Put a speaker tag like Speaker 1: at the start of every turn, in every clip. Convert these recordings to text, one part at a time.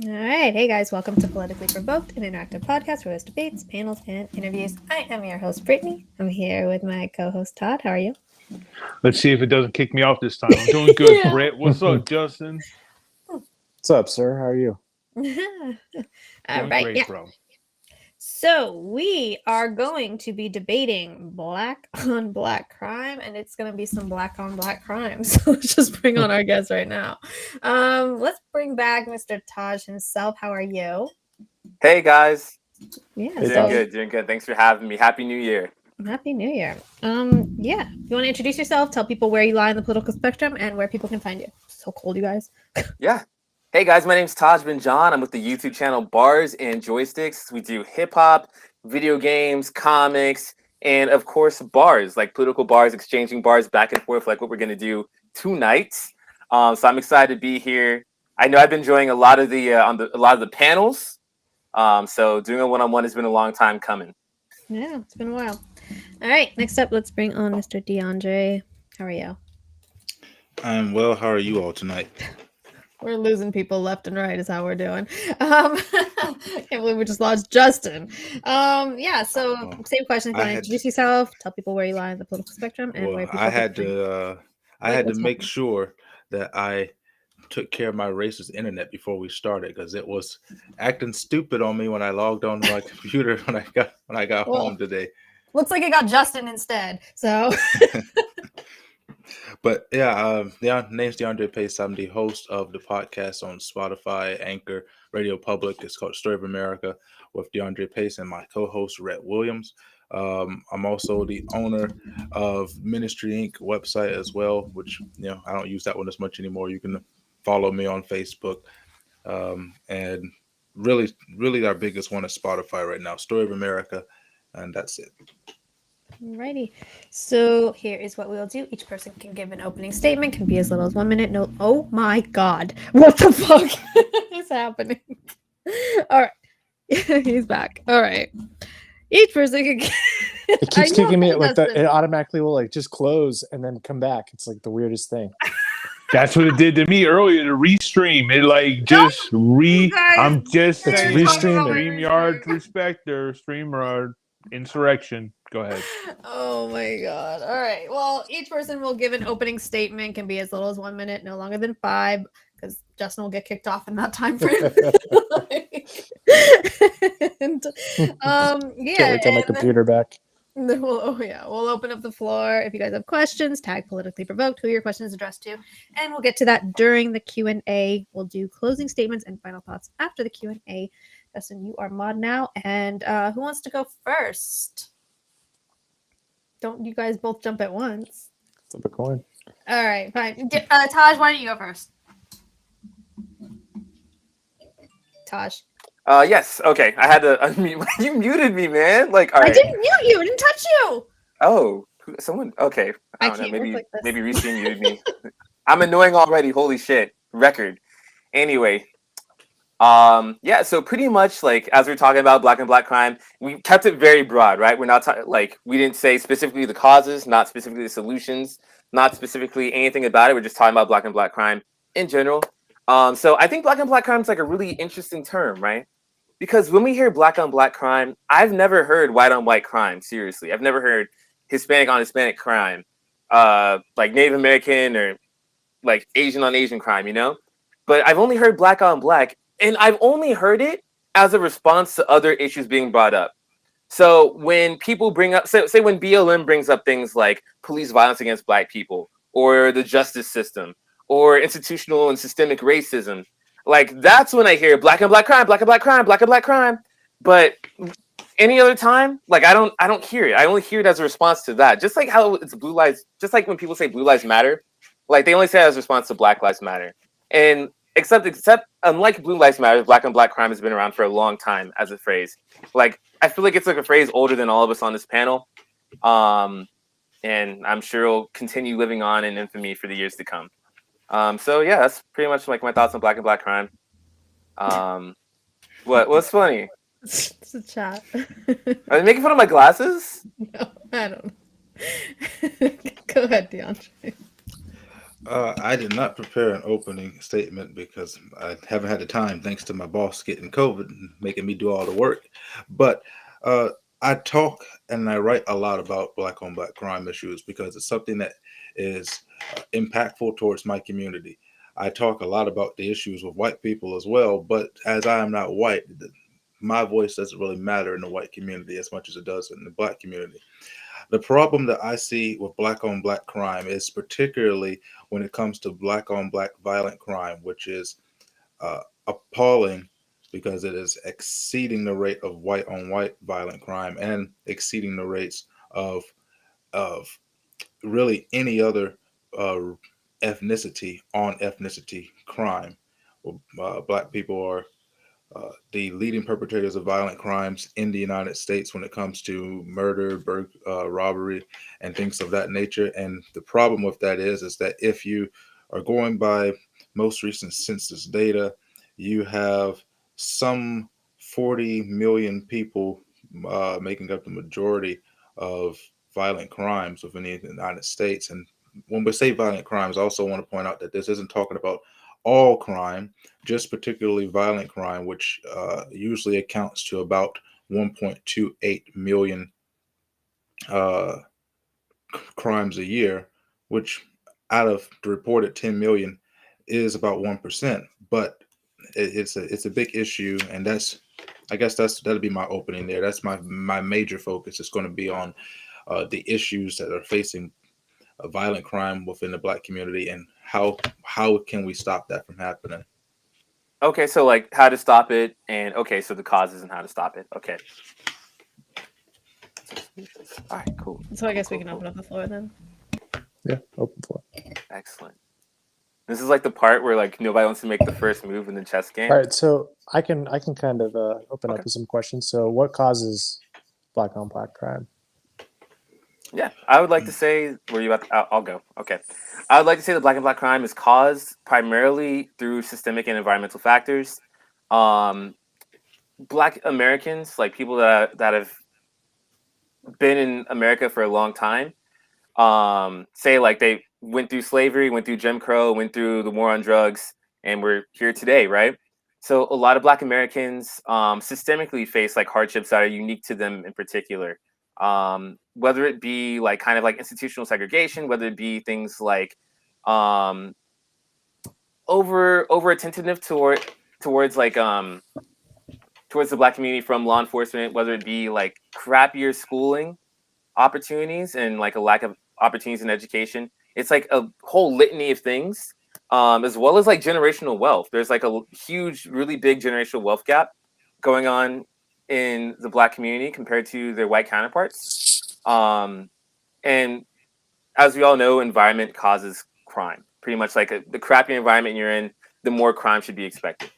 Speaker 1: All right. Hey, guys. Welcome to Politically Provoked, an interactive podcast where there's debates, panels, and interviews. I am your host, Brittany. I'm here with my co-host, Todd. How are you?
Speaker 2: Let's see if it doesn't kick me off this time. I'm doing good, Brett. What's up, Justin?
Speaker 3: What's up, sir? How are you?
Speaker 1: All
Speaker 2: Doing
Speaker 1: right.
Speaker 2: great,
Speaker 1: Yeah.
Speaker 2: bro.
Speaker 1: So we are going to be debating black on black crime, and it's going to be some black on black crime. So let's just bring on our guest right now. Let's bring back Mr. Taj himself. How are you?
Speaker 4: Hey guys,
Speaker 1: Yeah.
Speaker 3: Hey,
Speaker 1: so
Speaker 3: Taj.
Speaker 4: doing good. Thanks for having me. Happy New Year.
Speaker 1: Happy New Year. Yeah. You want to introduce yourself? Tell people where you lie in the political spectrum and where people can find you. So cold, you guys.
Speaker 4: Yeah. Hey guys, my name's Taj John. I'm with the YouTube channel Bars and Joysticks. We do hip hop, video games, comics, and of course bars, like political bars, exchanging bars back and forth, like what we're gonna do tonight. So I'm excited to be here. I know I've been enjoying a lot of the panels. So doing a one-on-one has been a long time coming.
Speaker 1: Yeah, it's been a while. All right. Next up, let's bring on Mr. DeAndre. How are you?
Speaker 5: I'm well. How are you all tonight?
Speaker 1: We're losing people left and right is how we're doing. Can't believe we just lost Justin. Yeah, so same question. If you want to introduce yourself, tell people where you lie in the political spectrum and where people
Speaker 5: I
Speaker 1: can
Speaker 5: had
Speaker 1: find you.
Speaker 5: I had to
Speaker 1: what's
Speaker 5: make
Speaker 1: happening?
Speaker 5: sure that I took care of my racist internet before we started because it was acting stupid on me when I logged on to my computer when I got
Speaker 1: Well,
Speaker 5: home today.
Speaker 1: Looks like it got Justin instead. So
Speaker 5: But yeah, name's DeAndre Pace. I'm the host of the podcast on Spotify, Anchor, Radio Public. It's called Story of America with DeAndre Pace and my co-host Rhett Williams. I'm also the owner of Ministry Inc. website as well, which I don't use that one as much anymore. You can follow me on Facebook, and really our biggest one is Spotify right now, Story of America, and that's it.
Speaker 1: Alrighty. So here is what we'll do. Each person can give an opening statement. Can be as little as 1 minute. No. Oh my God! What the fuck is happening? All right. He's back. All right. Each person can.
Speaker 3: It keeps kicking me. It automatically will just close and then come back. It's like the weirdest thing.
Speaker 2: That's what it did to me earlier. The restream, it just I'm just
Speaker 3: It's
Speaker 2: saying,
Speaker 3: restreaming.
Speaker 2: StreamYard respect or StreamYard insurrection. Go ahead.
Speaker 1: Oh my God. All right. Well, each person will give an opening statement. Can be as little as 1 minute, no longer than 5, because Justin will get kicked off in that time frame. and, yeah.
Speaker 3: Can't wait till my computer back.
Speaker 1: Then we'll open up the floor. If you guys have questions, tag Politically Provoked, who your question is addressed to, and we'll get to that during the Q&A. We'll do closing statements and final thoughts after the Q&A. Justin, you are mod now, and who wants to go first? Don't you guys both jump at once?
Speaker 3: Flip a coin.
Speaker 1: All right, fine. Taj, why don't you go first? Taj.
Speaker 4: Yes. Okay. I had to unmute. You muted me, man. All right.
Speaker 1: I didn't mute you. I didn't touch you.
Speaker 4: Oh, someone. Okay. I don't know. Maybe Restream muted me. I'm annoying already. Holy shit. Record. Anyway. Yeah. So pretty much as we're talking about black and black crime, we kept it very broad, right? We're not we didn't say specifically the causes, not specifically the solutions, not specifically anything about it. We're just talking about black and black crime in general. So I think black and black crime is a really interesting term, right? Because when we hear black on black crime, I've never heard white on white crime. Seriously, I've never heard Hispanic on Hispanic crime, like Native American or Asian on Asian crime, But I've only heard black on black, and I've only heard it as a response to other issues being brought up. So when people bring up, say when BLM brings up things like police violence against black people, or the justice system, or institutional and systemic racism. That's when I hear black and black crime, black and black crime, black and black crime. But any other time, I don't hear it. I only hear it as a response to that. Just like how it's blue lives, just like when people say blue lives matter, they only say it as a response to Black Lives Matter. And except unlike blue lives matter, black and black crime has been around for a long time as a phrase. I feel like it's a phrase older than all of us on this panel. And I'm sure it'll continue living on in infamy for the years to come. So yeah, that's pretty much my thoughts on black and black crime. What's funny?
Speaker 1: It's a chat.
Speaker 4: Are they making fun of my glasses?
Speaker 1: No, I don't know. Go ahead, DeAndre.
Speaker 5: I did not prepare an opening statement because I haven't had the time, thanks to my boss getting COVID and making me do all the work. But uh, I talk and I write a lot about black on black crime issues because it's something that is impactful towards my community. I talk a lot about the issues with white people as well, but as I am not white, my voice doesn't really matter in the white community as much as it does in the black community. The problem that I see with black on black crime is particularly when it comes to black on black violent crime, which is appalling because it is exceeding the rate of white on white violent crime and exceeding the rates of of really any other uh, ethnicity on ethnicity crime. Black people are the leading perpetrators of violent crimes in the United States when it comes to murder, robbery, and things of that nature. And the problem with that is that if you are going by most recent census data, you have some 40 million people making up the majority of violent crimes within the United States. And when we say violent crimes, I also want to point out that this isn't talking about all crime, just particularly violent crime, which usually accounts to about 1.28 million uh, crimes a year, which out of the reported 10 million is about 1%. But it's a big issue, and I guess that'll be my opening there. That's my major focus. It's going to be on the issues that are facing violent crime within the black community and how can we stop that from happening.
Speaker 4: Okay, so like how to stop it, and okay, so the causes and how to stop it. Okay. All right, cool.
Speaker 1: So I guess we can open up the floor then.
Speaker 3: Yeah, open floor.
Speaker 4: Excellent. This is like the part where like nobody wants to make the first move in the chess game.
Speaker 3: All right, so I can kind of open up with some questions. So, what causes black on black crime?
Speaker 4: Yeah, I would like to say, were you about to, I'll go. Okay. I would like to say that black and black crime is caused primarily through systemic and environmental factors. Black Americans, like people that have been in America for a long time, say like they went through slavery, went through Jim Crow, went through the war on drugs, and we're here today, right? So a lot of Black Americans systemically face like hardships that are unique to them in particular. Whether it be like kind of like institutional segregation, whether it be things like over attentiveness towards like towards the Black community from law enforcement, whether it be like crappier schooling opportunities and like a lack of opportunities in education. It's like a whole litany of things, as well as like generational wealth. There's like a huge, really big generational wealth gap going on in the Black community compared to their white counterparts. And as we all know, environment causes crime. Pretty much like the crappier environment you're in, the more crime should be expected.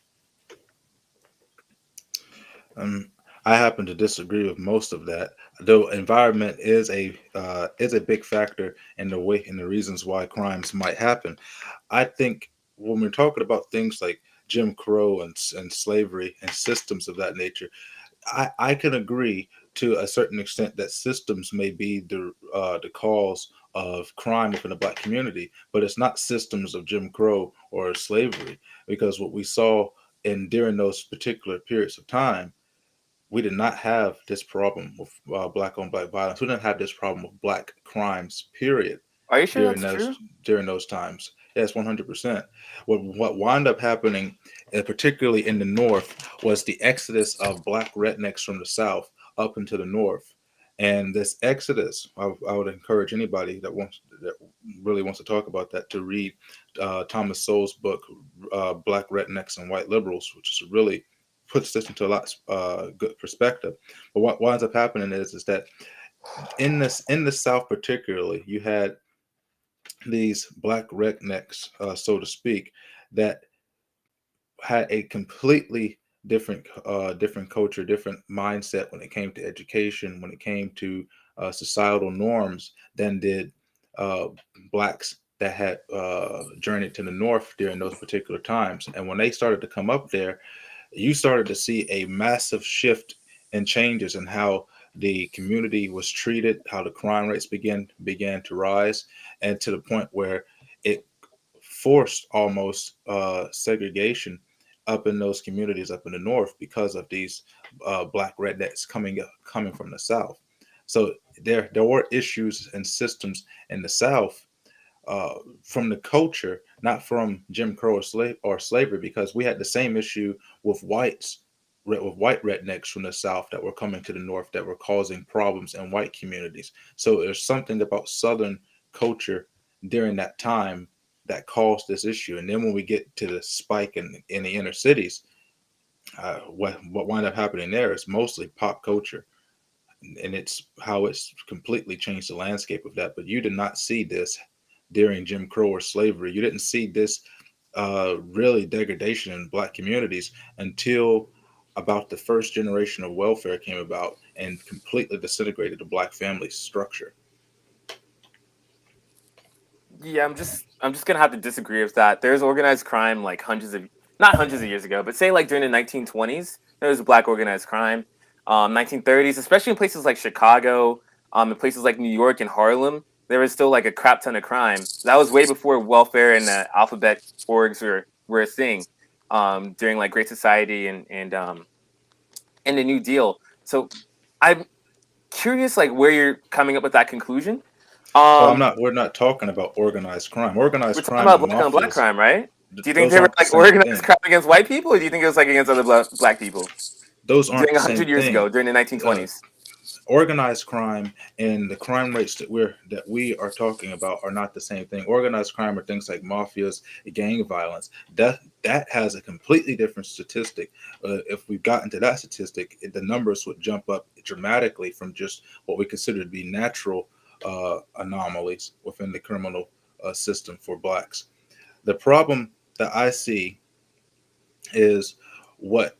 Speaker 5: I happen to disagree with most of that. Though environment is a big factor in the reasons why crimes might happen. I think when we're talking about things like Jim Crow and slavery and systems of that nature, I can agree to a certain extent that systems may be the cause of crime within the Black community, but it's not systems of Jim Crow or slavery, because what we saw during those particular periods of time, we did not have this problem with black on black violence. We didn't have this problem with black crimes, period.
Speaker 4: Are you sure that's true?
Speaker 5: During those times? Yes, 100%. What wound up happening, particularly in the North, was the exodus of black rednecks from the South up into the North. And this exodus, I would encourage anybody that really wants to talk about that to read Thomas Sowell's book, Black Rednecks and White Liberals, which is really puts this into a lot good perspective. But what winds up happening is that in the South particularly, you had these black rednecks, so to speak, that had a completely different culture, different mindset when it came to education, when it came to societal norms than did blacks that had journeyed to the North during those particular times. And when they started to come up there, you started to see a massive shift and changes in how the community was treated, how the crime rates began to rise, and to the point where it forced almost segregation up in those communities up in the north because of these black rednecks coming from the south. So there were issues and systems in the south from the culture, not from Jim Crow or slavery, because we had the same issue with white rednecks from the south that were coming to the north that were causing problems in white communities. So there's something about Southern culture during that time that caused this issue. And then when we get to the spike in the inner cities, what wound up happening there is mostly pop culture, and it's how it's completely changed the landscape of that. But you did not see this during Jim Crow or slavery. You didn't see this really degradation in black communities until about the first generation of welfare came about and completely disintegrated the black family structure.
Speaker 4: Yeah, I'm just gonna have to disagree with that. There's organized crime like not hundreds of years ago, but say like during the 1920s, there was black organized crime. 1930s, especially in places like Chicago, in places like New York and Harlem, there was still like a crap ton of crime. That was way before welfare and alphabet orgs were a thing. During like Great Society and the New Deal. So I'm curious, like where you're coming up with that conclusion.
Speaker 5: We're not talking about organized crime. Organized
Speaker 4: We're talking
Speaker 5: crime
Speaker 4: about
Speaker 5: and
Speaker 4: black on black
Speaker 5: mafias,
Speaker 4: crime, right? Do you think
Speaker 5: those
Speaker 4: they were
Speaker 5: aren't the
Speaker 4: like
Speaker 5: same
Speaker 4: organized
Speaker 5: thing.
Speaker 4: crime against white people, or do you think it was like against other black people
Speaker 5: Those aren't
Speaker 4: during
Speaker 5: the same
Speaker 4: 100 years
Speaker 5: thing.
Speaker 4: ago, during the 1920s?
Speaker 5: Organized crime and the crime rates that we are talking about are not the same thing. Organized crime are things like mafias, gang violence. That has a completely different statistic. If we got into that statistic, the numbers would jump up dramatically from just what we consider to be natural anomalies within the criminal system for blacks. The problem that I see is what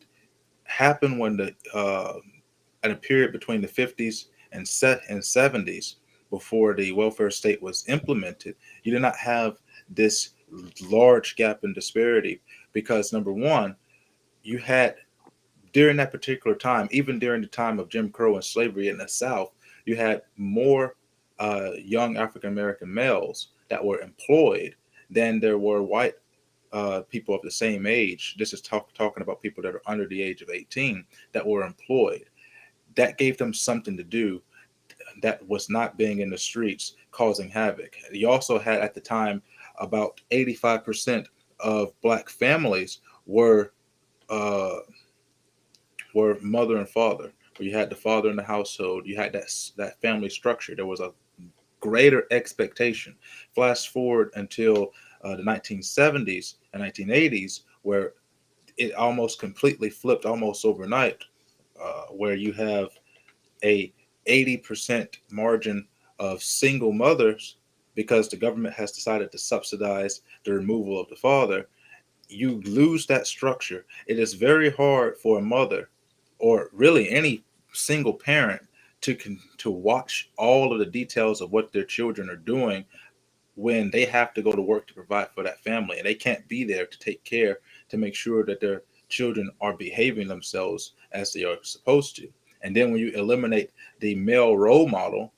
Speaker 5: happened when at a period between the 50s and 70s, before the welfare state was implemented, you did not have this large gap in disparity because, number one, you had during that particular time, even during the time of Jim Crow and slavery in the South, you had more young African American males that were employed than there were white people of the same age. This is talking about people that are under the age of 18 that were employed. That gave them something to do that was not being in the streets causing havoc. You also had at the time about 85% of black families were mother and father. Where you had the father in the household, you had that family structure. There was a greater expectation. Flash forward until the 1970s and 1980s, where it almost completely flipped almost overnight, where you have a 80% margin of single mothers because the government has decided to subsidize the removal of the father. You lose that structure. It is very hard for a mother or really any single parent to watch all of the details of what their children are doing when they have to go to work to provide for that family, and they can't be there to take care to make sure that their children are behaving themselves as they are supposed to. And then when you eliminate the male role model,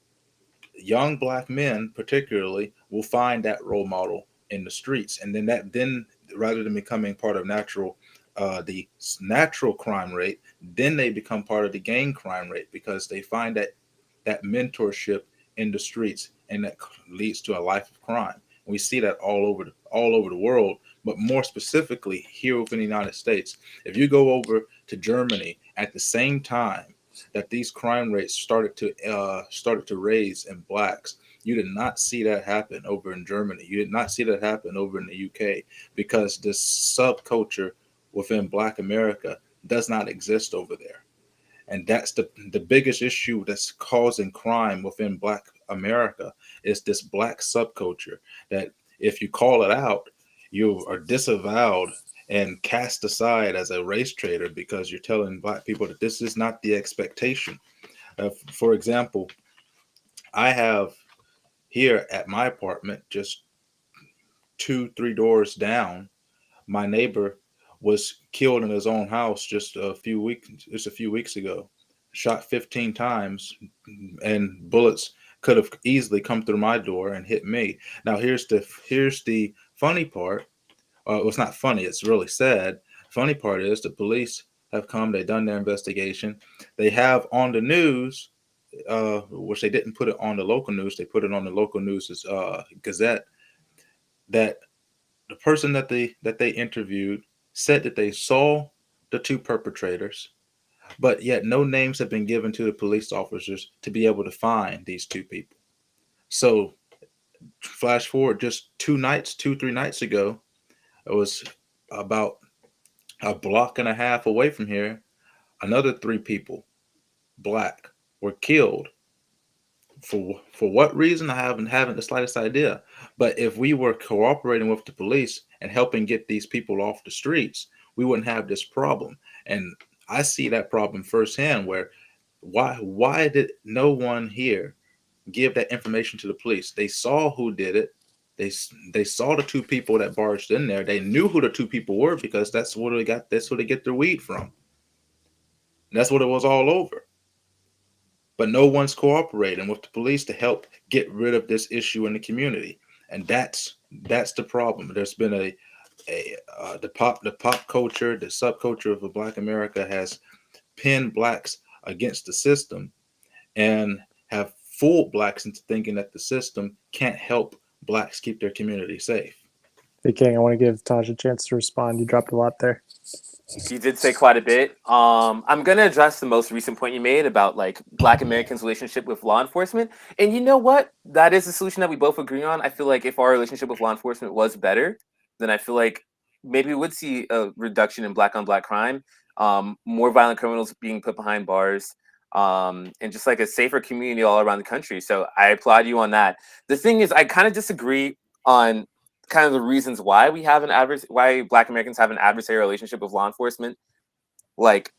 Speaker 5: young black men particularly will find that role model in the streets, and then rather than becoming part of the natural crime rate, then they become part of the gang crime rate because they find that mentorship in the streets, and that leads to a life of crime. We see that all over the world, but more specifically here within the United States. If you go over to Germany at the same time that these crime rates started to raise in blacks, you did not see that happen over in Germany. You did not see that happen over in the UK because this subculture within Black America does not exist over there. And that's the biggest issue that's causing crime within Black America is this Black subculture that if you call it out, you are disavowed and cast aside as a race traitor because you're telling Black people that this is not the expectation. For example, I have here at my apartment, just 2-3 doors down, my neighbor was killed in his own house just a few weeks ago, shot 15 times, and bullets could have easily come through my door and hit me. Now here's the funny part, it's not funny, it's really sad. Funny part is the police have come, they've done their investigation. They have on the news, which they didn't put it on the local news, they put it on the local news' Gazette, that the person that they interviewed said that they saw the two perpetrators, but yet no names have been given to the police officers to be able to find these two people. So flash forward just 3 nights ago, it was about a block and a half away from here, another 3 people, black, were killed. For what reason, I haven't the slightest idea. But if we were cooperating with the police and helping get these people off the streets, we wouldn't have this problem. And I see that problem firsthand, where why did no one here give that information to the police? They saw who did it. They saw the 2 people that barged in there. They knew who the 2 people were because that's where they get their weed from. And that's what it was all over. But no one's cooperating with the police to help get rid of this issue in the community, and that's the problem. There's been the pop culture, the subculture of Black America has pinned blacks against the system, and have fooled blacks into thinking that the system can't help blacks keep their community safe.
Speaker 3: Hey King, I want to give Taj a chance to respond. You dropped a lot there.
Speaker 4: You did say quite a bit. I'm going to address the most recent point you made about like Black Americans' relationship with law enforcement. And you know what? That is a solution that we both agree on. I feel like if our relationship with law enforcement was better, then I feel like maybe we would see a reduction in Black on Black crime, more violent criminals being put behind bars, and just like a safer community all around the country. So I applaud you on that. The thing is, I kind of disagree on kind of the reasons why we have why Black Americans have an adversarial relationship with law enforcement. Like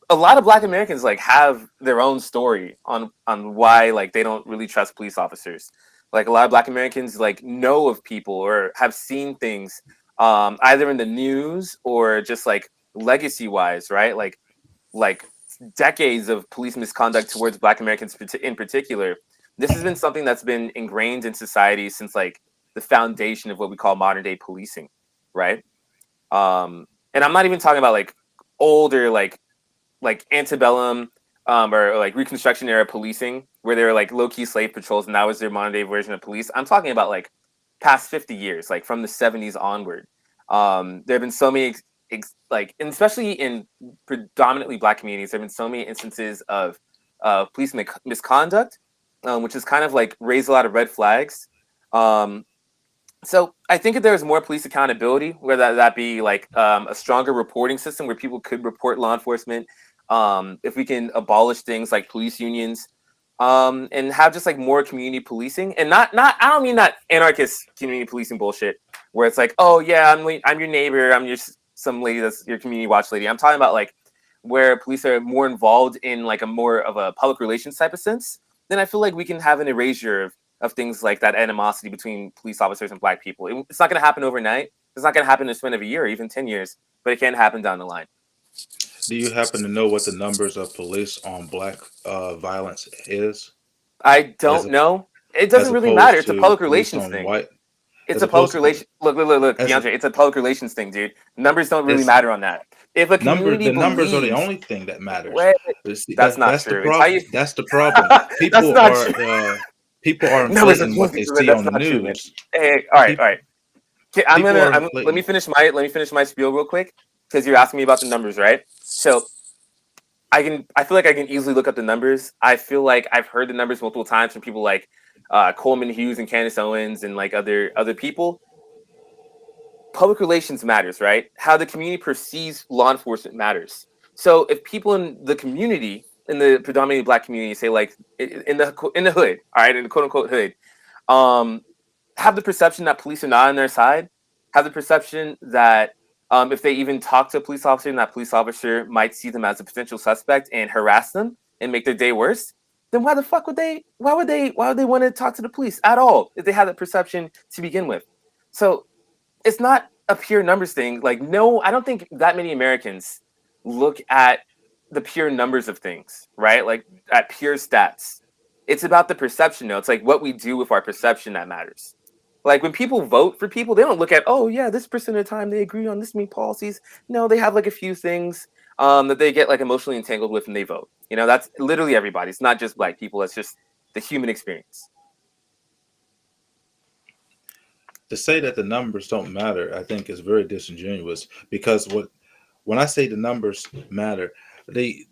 Speaker 4: a lot of Black Americans like have their own story on why like they don't really trust police officers. Like a lot of Black Americans like know of people or have seen things either in the news or just like legacy wise, right? Like decades of police misconduct towards Black Americans in particular. This has been something that's been ingrained in society since like the foundation of what we call modern day policing, right? And I'm not even talking about like older, like antebellum or like Reconstruction era policing, where they were like low key slave patrols, and that was their modern day version of police. I'm talking about like past 50 years, like from the 70s onward. There have been so many, and especially in predominantly Black communities, there have been so many instances of police misconduct, which has kind of like raised a lot of red flags. So I think if there was more police accountability, whether that be like a stronger reporting system where people could report law enforcement, if we can abolish things like police unions, and have just like more community policing, and not I don't mean that anarchist community policing bullshit where it's like, oh yeah, I'm your neighbor, I'm just some lady that's your community watch lady. I'm talking about like where police are more involved in like a more of a public relations type of sense. Then I feel like we can have an erasure of things like that animosity between police officers and Black people. It's not going to happen overnight. It's not going to happen in the span of a year or even 10 years, but it can happen down the line.
Speaker 5: Do you happen to know what the numbers of police on Black violence is?
Speaker 4: I don't know. It doesn't really matter. It's a public relations thing. It's a public relation. Look, DeAndre. It's a public relations thing, dude. Numbers don't really matter on that. If a community
Speaker 5: the numbers are the only thing that matters.
Speaker 4: That's not true.
Speaker 5: That's the problem. People are inflating what they see on the news.
Speaker 4: Hey, all right. Let me finish my spiel real quick, because you're asking me about the numbers, right? So I feel like I can easily look up the numbers. I feel like I've heard the numbers multiple times from people like Coleman Hughes and Candace Owens and like other people. Public relations matters, right? How the community perceives law enforcement matters. So if people in the community, in the predominantly Black community, say like in the hood, all right, in the quote unquote hood, have the perception that police are not on their side, have the perception that if they even talk to a police officer, and that police officer might see them as a potential suspect and harass them and make their day worse, then why would they want to talk to the police at all if they have that perception to begin with? So it's not a pure numbers thing. Like, no, I don't think that many Americans look at the pure numbers of things, right? Like at pure stats. It's about the perception, though. It's like what we do with our perception that matters. Like when people vote for people, they don't look at, oh yeah, this percent of the time they agree on this many policies. No, they have like a few things that they get like emotionally entangled with, and they vote. You know, that's literally everybody. It's not just black people. It's just the human experience.
Speaker 5: To say that the numbers don't matter, I think is very disingenuous, because when I say the numbers matter, the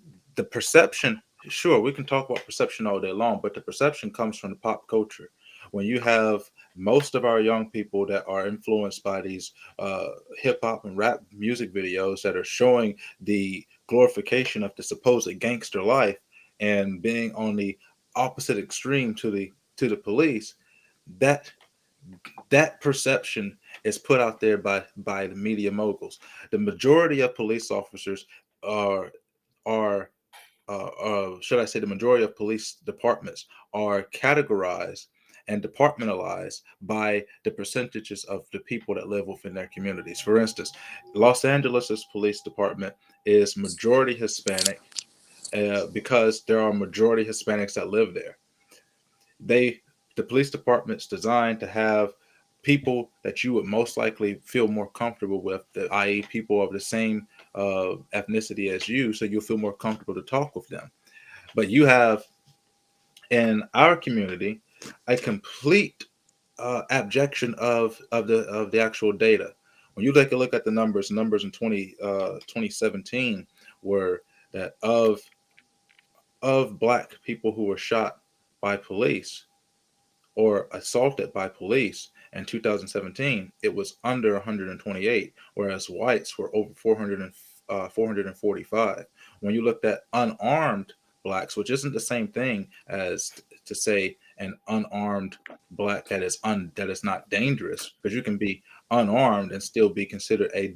Speaker 5: perception, sure, we can talk about perception all day long, but the perception comes from the pop culture. When you have most of our young people that are influenced by these hip hop and rap music videos that are showing the glorification of the supposed gangster life and being on the opposite extreme to the police, that perception is put out there by the media moguls. The majority of police officers are should I say, the majority of police departments are categorized and departmentalized by the percentages of the people that live within their communities. For instance, Los Angeles' police department is majority Hispanic because there are majority Hispanics that live there. The police department's designed to have people that you would most likely feel more comfortable with, i.e. people of the same ethnicity as you, so you'll feel more comfortable to talk with them. But you have in our community a complete abjection of the actual data. When you take a look at the numbers in 2017 were that of black people who were shot by police or assaulted by police in 2017, it was under 128, whereas whites were over 445. When you looked at unarmed blacks, which isn't the same thing as to say an unarmed black that is not dangerous, because you can be unarmed and still be considered a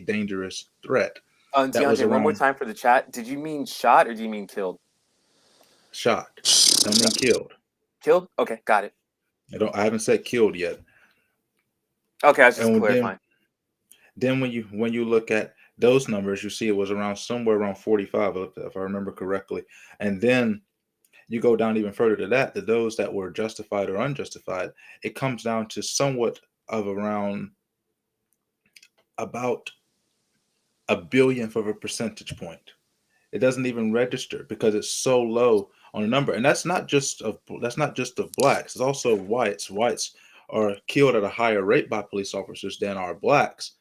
Speaker 5: dangerous threat.
Speaker 4: DeAndre, one more time for the chat. Did you mean shot or do you mean killed?
Speaker 5: Shot. I mean killed.
Speaker 4: Killed? Okay, got it.
Speaker 5: I haven't said killed yet.
Speaker 4: Okay, I was just clarifying.
Speaker 5: Then when you look at those numbers, you see it was somewhere around 45, if I remember correctly. And then you go down even further to that, to those that were justified or unjustified, it comes down to somewhat of around about a billionth of a percentage point. It doesn't even register because it's so low on a number. And that's not just of blacks. It's also whites. Whites are killed at a higher rate by police officers than are blacks.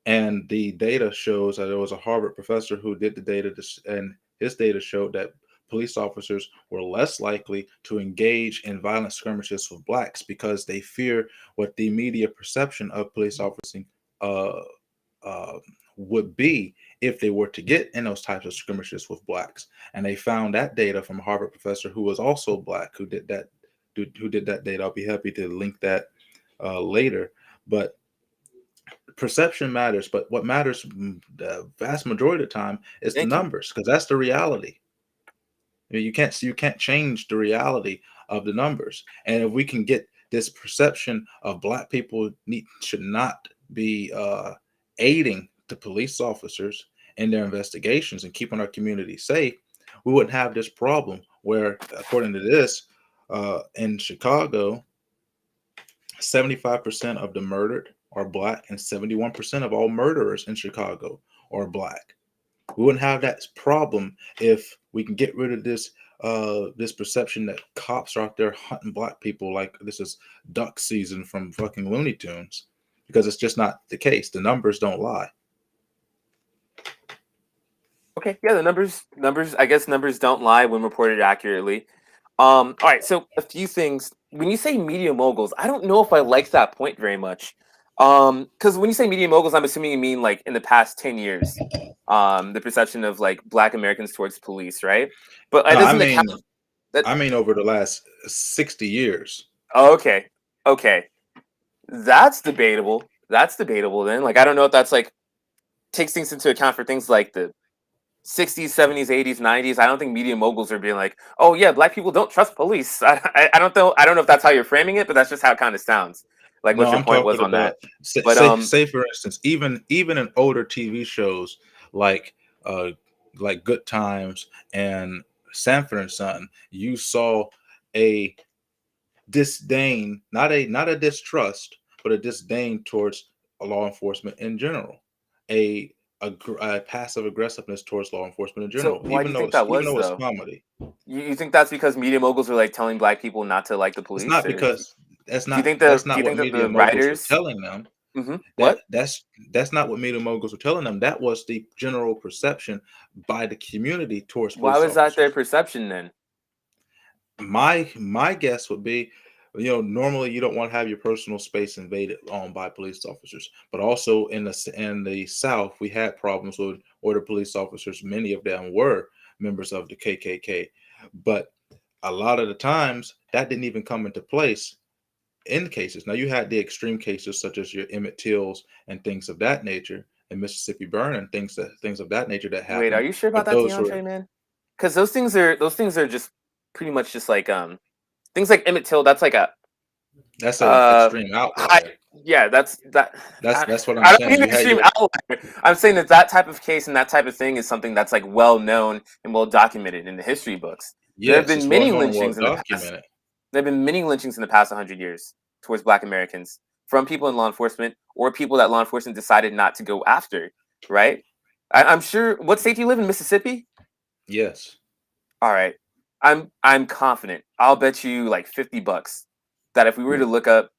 Speaker 5: And the data shows that there was a Harvard professor who did the data, and his data showed that police officers were less likely to engage in violent skirmishes with blacks because they fear what the media perception of police officing would be if they were to get in those types of skirmishes with blacks. And they found that data from a Harvard professor who was also black who did that data. I'll be happy to link that later. But perception matters, but what matters the vast majority of the time is the numbers, because that's the reality. I mean, you can't change the reality of the numbers. And if we can get this perception of black people should not be aiding the police officers in their investigations and keeping our community safe, we wouldn't have this problem where, according to this, in Chicago, 75% of the murdered are black and 71% of all murderers in Chicago are black. We wouldn't have that problem if we can get rid of this perception that cops are out there hunting black people like this is duck season from fucking Looney Tunes, because it's just not the case. The numbers don't lie.
Speaker 4: Okay, yeah, the numbers, I guess numbers don't lie when reported accurately. All right, so a few things. When you say media moguls, I don't know if I like that point very much. Because when you say media moguls, I'm assuming you mean like in the past 10 years, the perception of like Black Americans towards police, right? But
Speaker 5: I mean over the last 60 years.
Speaker 4: Okay. That's debatable. Then. Like, I don't know if that's like takes things into account for things like the 60s, 70s, 80s, 90s. I don't think media moguls are being like, oh yeah, black people don't trust police. I don't know if that's how you're framing it, but that's just how it kind of sounds. Like, what your point was on that.
Speaker 5: But say for instance, even in older TV shows like Good Times and Sanford and Son, you saw a disdain, not a distrust, but a disdain towards law enforcement in general, a passive aggressiveness towards law enforcement in
Speaker 4: So
Speaker 5: general,
Speaker 4: why do you think that
Speaker 5: even
Speaker 4: was
Speaker 5: though it's
Speaker 4: though?
Speaker 5: comedy.
Speaker 4: You think that's because media moguls were like telling black people not to like the
Speaker 5: It's
Speaker 4: police,
Speaker 5: not
Speaker 4: or
Speaker 5: because that's
Speaker 4: do you
Speaker 5: not
Speaker 4: think
Speaker 5: that's
Speaker 4: do you
Speaker 5: not what
Speaker 4: think that
Speaker 5: media
Speaker 4: the
Speaker 5: moguls were
Speaker 4: writers?
Speaker 5: telling them.
Speaker 4: What?
Speaker 5: That's not what media moguls were telling them. That was the general perception by the community towards
Speaker 4: Why
Speaker 5: police
Speaker 4: was that their
Speaker 5: officers.
Speaker 4: perception then?
Speaker 5: My guess would be, normally you don't want to have your personal space invaded by police officers, but also in the South, we had problems with order police officers. Many of them were members of the KKK, but a lot of the times that didn't even come into place in cases. Now you had the extreme cases such as your Emmett Tills and things of that nature, and Mississippi Burn and things of that nature that
Speaker 4: Wait, are
Speaker 5: happened.
Speaker 4: you sure about
Speaker 5: But
Speaker 4: that,
Speaker 5: those were
Speaker 4: DeAndre, man? Because those things are just pretty much just like things like Emmett Till. That's like a
Speaker 5: that's an extreme outlier.
Speaker 4: that's
Speaker 5: That's what I'm
Speaker 4: I don't
Speaker 5: saying.
Speaker 4: mean
Speaker 5: You
Speaker 4: an
Speaker 5: had
Speaker 4: extreme
Speaker 5: your
Speaker 4: outlier. I'm saying that type of case and that type of thing is something that's like well known and well documented in the history books. There have
Speaker 5: yes,
Speaker 4: been
Speaker 5: it's well
Speaker 4: many
Speaker 5: known and well
Speaker 4: lynchings in the past.
Speaker 5: documented.
Speaker 4: There have been many lynchings in the past 100 years towards Black Americans from people in law enforcement or people that law enforcement decided not to go after. Right? I'm sure. What state do you live in? Mississippi.
Speaker 5: Yes.
Speaker 4: All right. I'm confident. I'll bet you like $50 that if we were to look up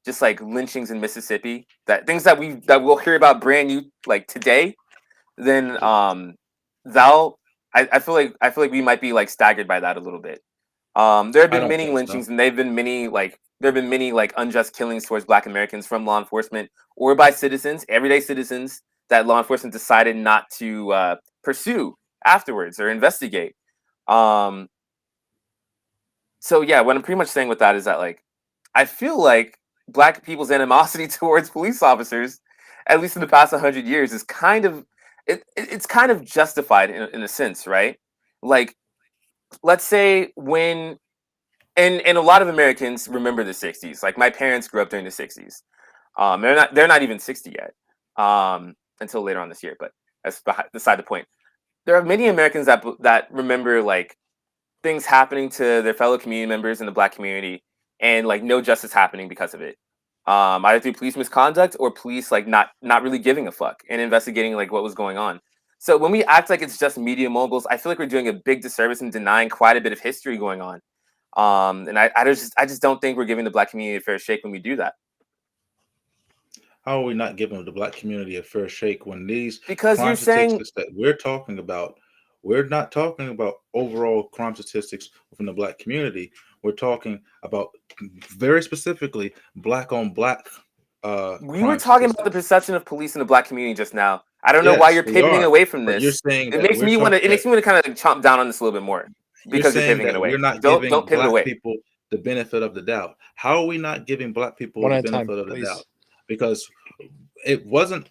Speaker 4: just like lynchings in Mississippi, that things that we'll hear about brand new like today, then thou I feel like we might be like staggered by that a little bit. There have
Speaker 5: I
Speaker 4: been
Speaker 5: don't
Speaker 4: many
Speaker 5: think so.
Speaker 4: lynchings and there have been many like unjust killings towards Black Americans from law enforcement or by citizens, everyday citizens that law enforcement decided not to pursue afterwards or investigate. Um, so yeah, what I'm pretty much saying with that is that like I feel like Black people's animosity towards police officers, at least in the past 100 years, is kind of it's kind of justified in a sense, right? Like, let's say when and a lot of Americans remember the '60s. Like my parents grew up during the '60s. They're not even 60 yet until later on this year, but that's beside the point. There are many Americans that remember like things happening to their fellow community members in the Black community and like no justice happening because of it, either through police misconduct or police like not really giving a fuck and investigating like what was going on. So when we act like it's just media moguls, I feel like we're doing a big disservice and denying quite a bit of history going on. And I just don't think we're giving the Black community a fair shake when we do that.
Speaker 5: How are we not giving the Black community a fair shake when these
Speaker 4: Because you're
Speaker 5: crime
Speaker 4: saying
Speaker 5: statistics that we're talking about, we're not talking about overall crime statistics within the Black community. We're talking about very specifically Black on Black
Speaker 4: we were
Speaker 5: crime
Speaker 4: talking about the
Speaker 5: statistics.
Speaker 4: perception of police in the Black community just now. I don't know why
Speaker 5: Yes,
Speaker 4: you're
Speaker 5: we
Speaker 4: pivoting
Speaker 5: are.
Speaker 4: away from
Speaker 5: But you're
Speaker 4: this.
Speaker 5: saying
Speaker 4: It
Speaker 5: that
Speaker 4: makes me want to. It
Speaker 5: that
Speaker 4: makes me want to kind of chomp down on this a little bit more
Speaker 5: you're
Speaker 4: because you're
Speaker 5: saying
Speaker 4: pivoting it
Speaker 5: that
Speaker 4: away.
Speaker 5: we're not
Speaker 4: Don't
Speaker 5: giving
Speaker 4: pivot
Speaker 5: Black
Speaker 4: away.
Speaker 5: people the benefit of the doubt. How are we not giving Black people
Speaker 3: One
Speaker 5: the
Speaker 3: at a time,
Speaker 5: benefit of the
Speaker 3: please.
Speaker 5: doubt? Because it wasn't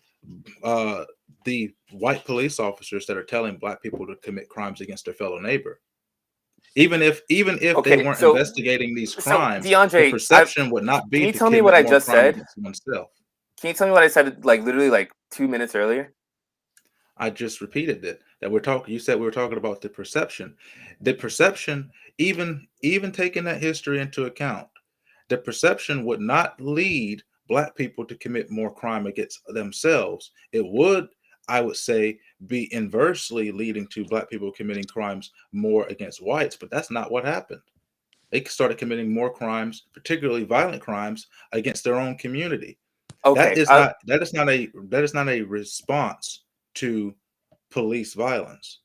Speaker 5: the white police officers that are telling Black people to commit crimes against their fellow neighbor. Even if
Speaker 4: Okay,
Speaker 5: they weren't
Speaker 4: so
Speaker 5: investigating these
Speaker 4: so
Speaker 5: crimes, the
Speaker 4: DeAndre,
Speaker 5: perception would not
Speaker 4: can
Speaker 5: be
Speaker 4: you
Speaker 5: to
Speaker 4: tell me what
Speaker 5: commit
Speaker 4: I
Speaker 5: more
Speaker 4: just
Speaker 5: crime
Speaker 4: said?
Speaker 5: against oneself.
Speaker 4: Can you tell me what I said like literally like 2 minutes earlier?
Speaker 5: I just repeated that we're talking. You said we were talking about the perception. The perception, even taking that history into account, the perception would not lead Black people to commit more crime against themselves. It would, I would say, be inversely leading to Black people committing crimes more against whites, but that's not what happened. They started committing more crimes, particularly violent crimes, against their own community.
Speaker 4: Okay,
Speaker 5: That is not a response to police violence.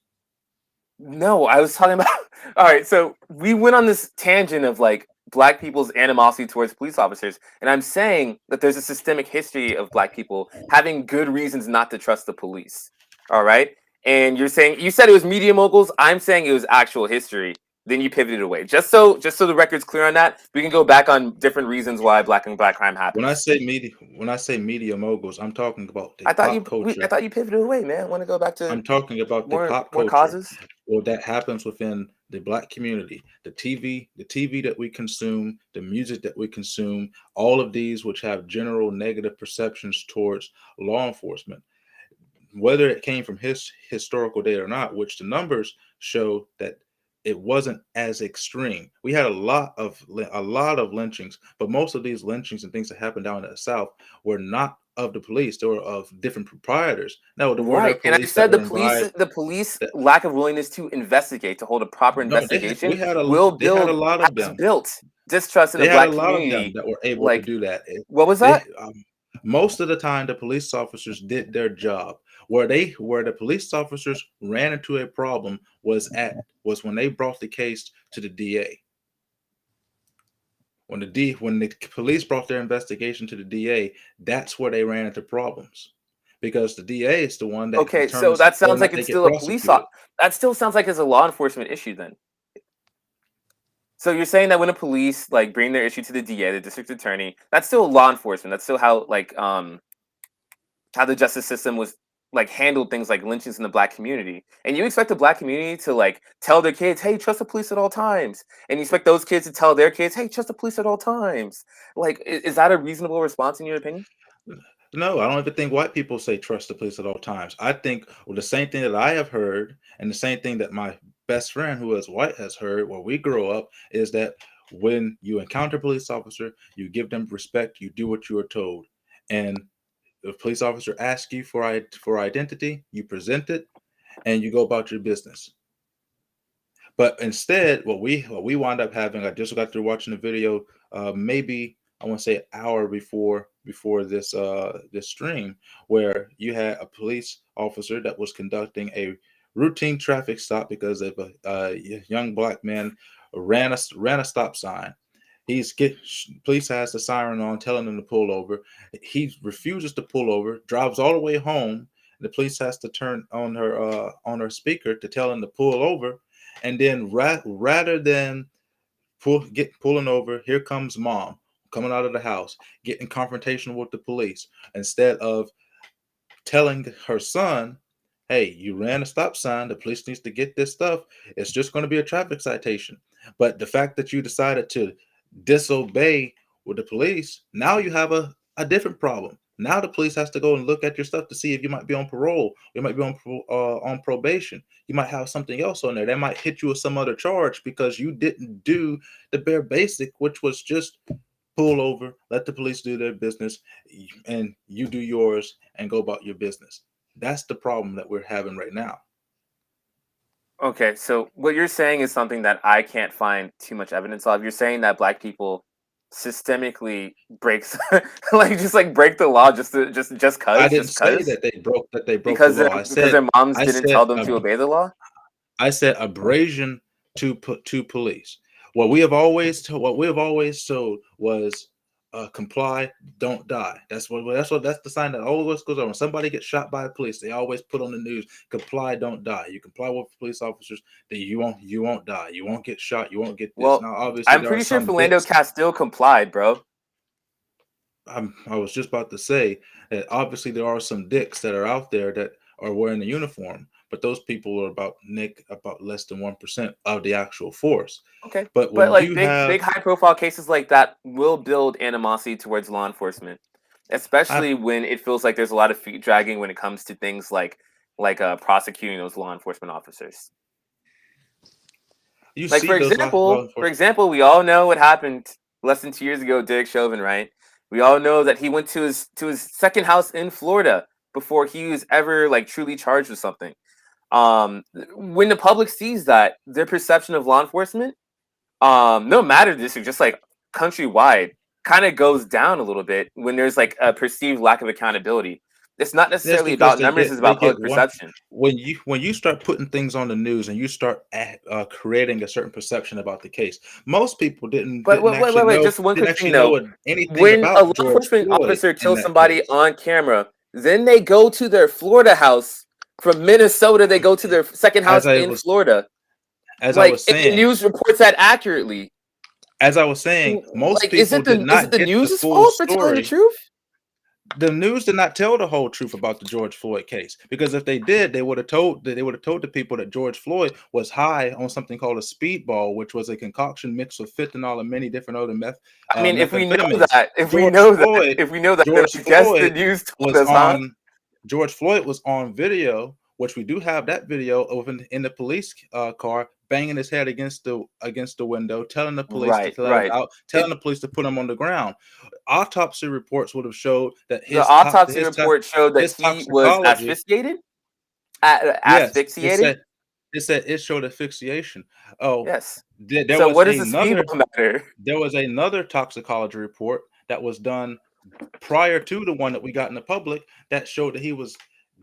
Speaker 4: no, I was talking about. All right, so we went on this tangent of like Black people's animosity towards police officers, and I'm saying that there's a systemic history of Black people having good reasons not to trust the police. All right, and you said it was media moguls. I'm saying it was actual history. Then you pivoted away. Just so the record's clear on that, we can go back on different reasons why Black and Black crime happens.
Speaker 5: When I say media moguls, I'm talking about the
Speaker 4: I thought
Speaker 5: pop culture.
Speaker 4: I thought you pivoted away, man. Want to go back to
Speaker 5: I'm talking about the pop
Speaker 4: more
Speaker 5: culture.
Speaker 4: causes?
Speaker 5: Well, that happens within the Black community. The TV that we consume, the music that we consume, all of these which have general negative perceptions towards law enforcement, whether it came from historical data or not, which the numbers show that it wasn't as extreme. We had a lot of lynchings, but most of these lynchings and things that happened down in the South were not of the police; they were of different proprietors. No, there were
Speaker 4: Right, and I
Speaker 5: police that
Speaker 4: said
Speaker 5: were involved.
Speaker 4: the police lack of willingness to investigate, to hold a proper
Speaker 5: No,
Speaker 4: investigation,
Speaker 5: we had
Speaker 4: will
Speaker 5: they had a
Speaker 4: build
Speaker 5: lot of
Speaker 4: has
Speaker 5: them.
Speaker 4: built distrust in
Speaker 5: They
Speaker 4: the
Speaker 5: had a
Speaker 4: black
Speaker 5: lot of them
Speaker 4: community.
Speaker 5: that were able to
Speaker 4: Like,
Speaker 5: do that.
Speaker 4: what was
Speaker 5: They
Speaker 4: that?
Speaker 5: most of the time the police officers did their job. Where the police officers ran into a problem was when they brought the case to the DA. When the police brought their investigation to the DA, that's where they ran into problems. Because the DA is the one that
Speaker 4: Okay, so
Speaker 5: determines
Speaker 4: that
Speaker 5: whether or
Speaker 4: sounds
Speaker 5: not
Speaker 4: like
Speaker 5: they
Speaker 4: it's
Speaker 5: get
Speaker 4: still a police
Speaker 5: prosecuted.
Speaker 4: that still sounds like it's a law enforcement issue then. So you're saying that when a police like bring their issue to the DA, the district attorney, that's still law enforcement. That's still how how the justice system was like handled things like lynchings in the black community. And you expect the black community to like tell their kids, "Hey, trust the police at all times." And you expect those kids to tell their kids, "Hey, trust the police at all times." Like, is that a reasonable response in your opinion?
Speaker 5: No, I don't even think white people say trust the police at all times. I think the same thing that I have heard, and the same thing that my best friend who is white has heard where we grow up, is that when you encounter a police officer, you give them respect, you do what you are told. And if a police officer asks you for identity, you present it, and you go about your business. But instead, what we wound up having, I just got through watching the video, maybe I want to say an hour before this this stream, where you had a police officer that was conducting a routine traffic stop because of a young black man ran a stop sign. Police has the siren on, telling him to pull over. He refuses to pull over, drives all the way home. The police has to turn on her speaker to tell him to pull over. And then rather than pulling over, here comes mom coming out of the house, getting confrontational with the police, instead of telling her son, "Hey, you ran a stop sign. The police needs to get this stuff. It's just going to be a traffic citation." But the fact that you decided to disobey with the police, now you have a different problem. Now the police has to go and look at your stuff to see if you might be on parole. You might be on probation. You might have something else on there. They might hit you with some other charge because you didn't do the bare basic, which was just pull over, let the police do their business, and you do yours and go about your business. That's the problem that we're having right now.
Speaker 4: Okay, so what you're saying is something that I can't find too much evidence of. You're saying that black people systemically break the law just cause.
Speaker 5: I didn't say that they broke
Speaker 4: because
Speaker 5: the law.
Speaker 4: because their moms didn't tell them to obey the law.
Speaker 5: I said abrasion to police. What we have always told was comply, don't die. That's the sign that always goes on. When somebody gets shot by police, they always put on the news, comply, don't die. You comply with police officers, that you won't die. You won't get shot. You won't get this.
Speaker 4: Well,
Speaker 5: now, obviously,
Speaker 4: I'm pretty sure Philando Castile complied, bro.
Speaker 5: I was just about to say that obviously there are some dicks that are out there that are wearing the uniform, but those people are about less than 1% of the actual force.
Speaker 4: Okay,
Speaker 5: but
Speaker 4: like big high profile cases like that will build animosity towards law enforcement, especially when it feels like there's a lot of feet dragging when it comes to things like prosecuting those law enforcement officers. For example, we all know what happened less than 2 years ago, Derek Chauvin, right? We all know that he went to his second house in Florida before he was ever like truly charged with something. When the public sees that, their perception of law enforcement, no matter the district, just like countrywide, kind of goes down a little bit when there's like a perceived lack of accountability. It's not necessarily about numbers; it's about public perception.
Speaker 5: When you start putting things on the news and you start creating a certain perception about the case, most people didn't.
Speaker 4: But wait, just one quick thing though. When a law enforcement officer kills somebody on camera, then they go to their Florida house. From Minnesota, they go to their second house in Florida.
Speaker 5: As I was saying,
Speaker 4: the news reports that accurately.
Speaker 5: As I was saying, most people
Speaker 4: is it the news' fault for telling the truth?
Speaker 5: The news did not tell the whole truth about the George Floyd case, because if they did, they would have told the people that George Floyd was high on something called a speedball, which was a concoction mixed with fentanyl and many different other meth.
Speaker 4: I mean, if we know that, the news told us,
Speaker 5: George Floyd was on video, which we do have that video of in the police car banging his head against the window, telling the police to let him out, telling the police to put him on the ground. Autopsy reports would have showed that
Speaker 4: the autopsy report showed that he was asphyxiated. Asphyxiated.
Speaker 5: It said it showed asphyxiation. Oh,
Speaker 4: yes.
Speaker 5: So what does the speed matter? There was another toxicology report that was done prior to the one that we got in the public that showed that he was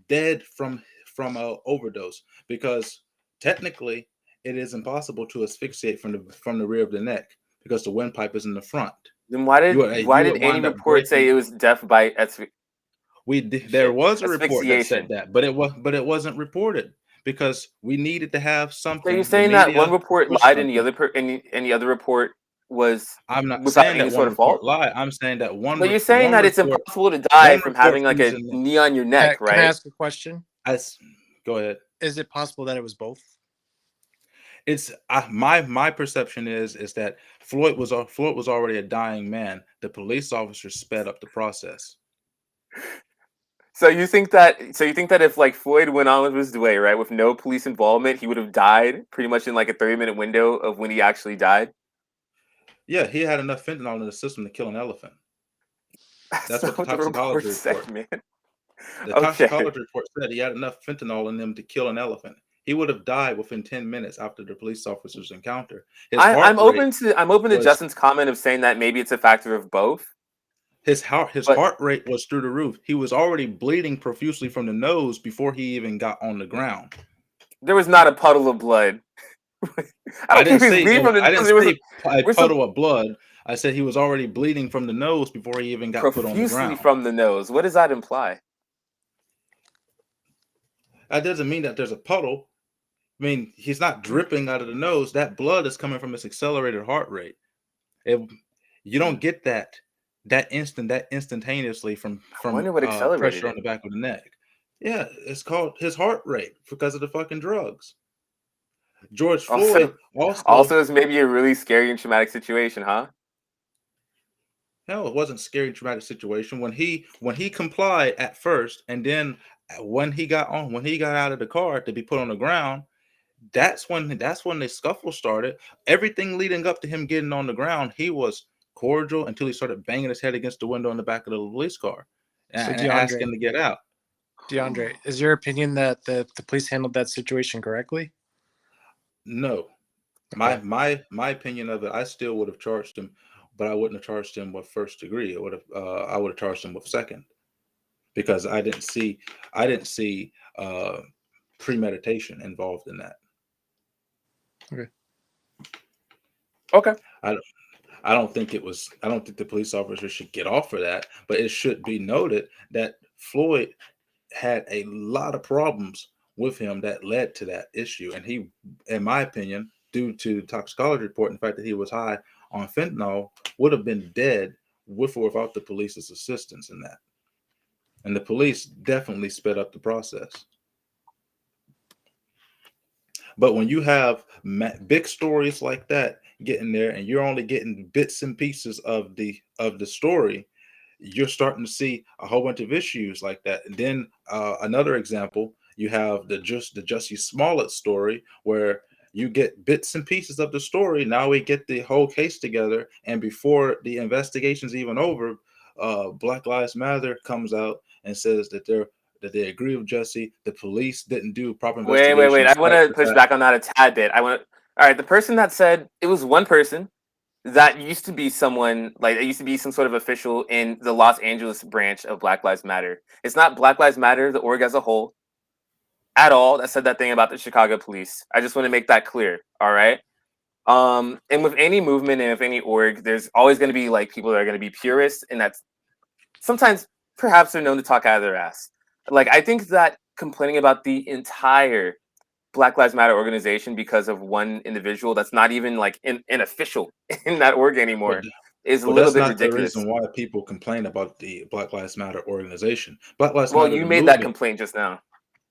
Speaker 5: dead from a overdose, because technically it is impossible to asphyxiate from the rear of the neck because the windpipe is in the front.
Speaker 4: Then why did any report say it was death by
Speaker 5: there was a report that said that, but it wasn't reported because we needed to have something.
Speaker 4: So you're saying that one report lied and the other report was?
Speaker 5: I'm not saying that one report lied. I'm saying that one.
Speaker 4: But you're saying that it's impossible to die from having like a knee on your neck, right?
Speaker 3: Can I ask a question?
Speaker 5: Go ahead.
Speaker 3: Is it possible that it was both?
Speaker 5: It's my perception is that Floyd was already a dying man. The police officers sped up the process.
Speaker 4: So you think that if like Floyd went on with his way, right, with no police involvement, he would have died pretty much in like a 30-minute window of when he actually died?
Speaker 5: Yeah, he had enough fentanyl in the system to kill an elephant. That's what the toxicology report said, man. The toxicology report said he had enough fentanyl in him to kill an elephant. He would have died within 10 minutes after the police officer's encounter.
Speaker 4: I'm open to Justin's comment of saying that maybe it's a factor of both.
Speaker 5: His heart rate was through the roof. He was already bleeding profusely from the nose before he even got on the ground.
Speaker 4: There was not a puddle of blood.
Speaker 5: I didn't say a puddle of blood. I said he was already bleeding from the nose before he even got put on the ground.
Speaker 4: Profusely from the nose. What does that imply?
Speaker 5: That doesn't mean that there's a puddle. I mean, he's not dripping out of the nose. That blood is coming from his accelerated heart rate. You don't get that instantaneously from pressure on the back of the neck. Yeah, it's called his heart rate because of the fucking drugs. George Floyd
Speaker 4: also is maybe a really scary and traumatic situation, huh?
Speaker 5: No, it wasn't a scary and traumatic situation. When he complied at first, and then when he got out of the car to be put on the ground, that's when the scuffle started. Everything leading up to him getting on the ground, he was cordial until he started banging his head against the window in the back of the police car and asking to get out.
Speaker 3: DeAndre, is your opinion that the police handled that situation correctly?
Speaker 5: No. Okay. My opinion of it, I still would have charged him, but I wouldn't have charged him with first degree. I would have charged him with second, because I didn't see premeditation involved in that.
Speaker 4: Okay.
Speaker 5: I don't think the police officer should get off for that, but it should be noted that Floyd had a lot of problems with him that led to that issue. And he, in my opinion, due to the toxicology report and the fact that he was high on fentanyl, would have been dead with or without the police's assistance in that. And the police definitely sped up the process. But when you have big stories like that getting there, and you're only getting bits and pieces of the story, you're starting to see a whole bunch of issues like that. And then another example, you have the Jussie Smollett story, where you get bits and pieces of the story. Now we get the whole case together, and before the investigation's even over, Black Lives Matter comes out and says that they agree with Jussie. The police didn't do proper investigation.
Speaker 4: Wait. I want to push back on that a tad bit. All right, the person that said it was one person that used to be someone, like it used to be some sort of official in the Los Angeles branch of Black Lives Matter. It's not Black Lives Matter, the org as a whole, at all, that said that thing about the Chicago police. I just want to make that clear. All right. And with any movement and with any org, there's always going to be like people that are going to be purists, and that's sometimes perhaps they're known to talk out of their ass. Like, I think that complaining about the entire Black Lives Matter organization because of one individual that's not even like an official in that org anymore is a little bit ridiculous.
Speaker 5: That's not the reason why people complain about the Black Lives Matter organization. Black Lives
Speaker 4: Matter.
Speaker 5: Well,
Speaker 4: you made that complaint just now.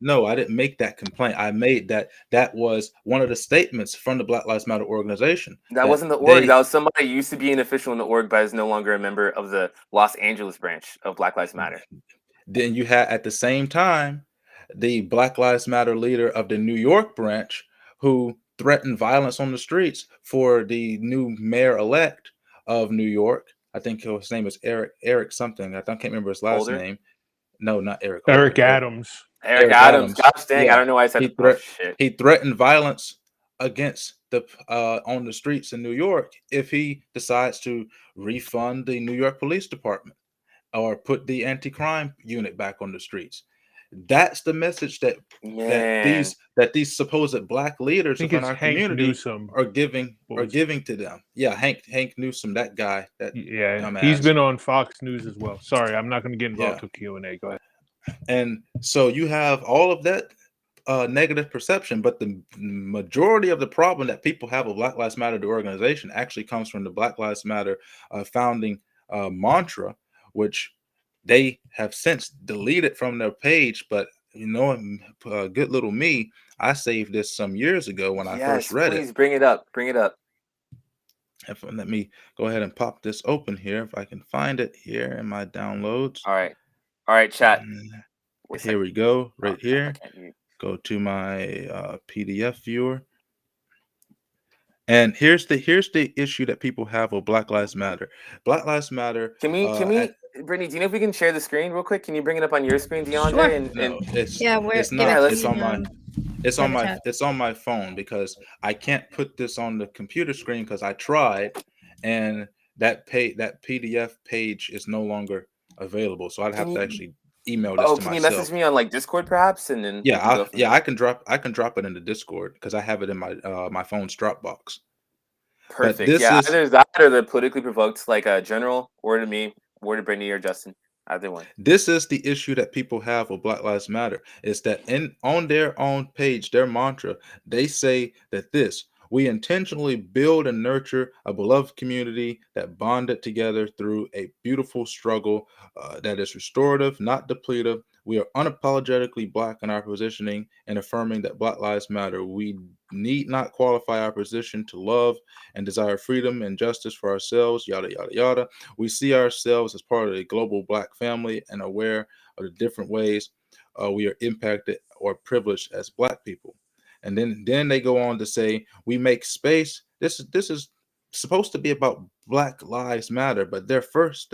Speaker 5: No, I didn't make that complaint. I made that was one of the statements from the Black Lives Matter organization.
Speaker 4: That wasn't the org. That was somebody who used to be an official in the org, but is no longer a member of the Los Angeles branch of Black Lives Matter.
Speaker 5: Then you had at the same time the Black Lives Matter leader of the New York branch, who threatened violence on the streets for the new mayor-elect of New York. I think his name is Eric something. I can't remember his last name. No, not Eric.
Speaker 2: Eric Adams.
Speaker 4: Eric Adams. Gosh dang,
Speaker 5: yeah.
Speaker 4: I don't know why I said shit.
Speaker 5: He threatened violence against the on the streets in New York if he decides to refund the New York Police Department or put the anti-crime unit back on the streets. That's the message that these supposed black leaders within our community are giving to them. Yeah, Hank Newsom, that guy.
Speaker 2: He's been on Fox News as well. Sorry, I'm not going to get involved with Q&A. Go ahead.
Speaker 5: And so you have all of that negative perception, but the majority of the problem that people have with Black Lives Matter, the organization, actually comes from the Black Lives Matter founding mantra, which they have since deleted from their page. But good little me, I saved this some years ago when I first read it.
Speaker 4: Please bring it up.
Speaker 5: Let me go ahead and pop this open here if I can find it here in my downloads.
Speaker 4: All right, chat.
Speaker 5: Here we go, right here. Go to my PDF viewer. And here's the issue that people have with Black Lives Matter. Black Lives Matter.
Speaker 4: Can we, Brittany? Do you know if we can share the screen real quick? Can you bring it up on your screen, DeAndre?
Speaker 1: Sure.
Speaker 5: It's on my phone because I can't put this on the computer screen because I tried, and that PDF page is no longer available. So I'd have to actually email this to myself.
Speaker 4: Can you message me on like Discord perhaps, and then
Speaker 5: I can drop it into Discord because I have it in my my phone's Dropbox.
Speaker 4: Perfect. Either that or the politically provoked, like a general, or to me, or to Brittany or Justin. Either one.
Speaker 5: This is the issue that people have with Black Lives Matter, is that on their own page, their mantra, they say that we intentionally build and nurture a beloved community that bonded together through a beautiful struggle that is restorative, not depletive. We are unapologetically Black in our positioning and affirming that Black Lives Matter. We need not qualify our position to love and desire freedom and justice for ourselves, yada, yada, yada. We see ourselves as part of a global Black family and aware of the different ways we are impacted or privileged as Black people. And then they go on to say, we make space. This is supposed to be about Black Lives Matter, but their first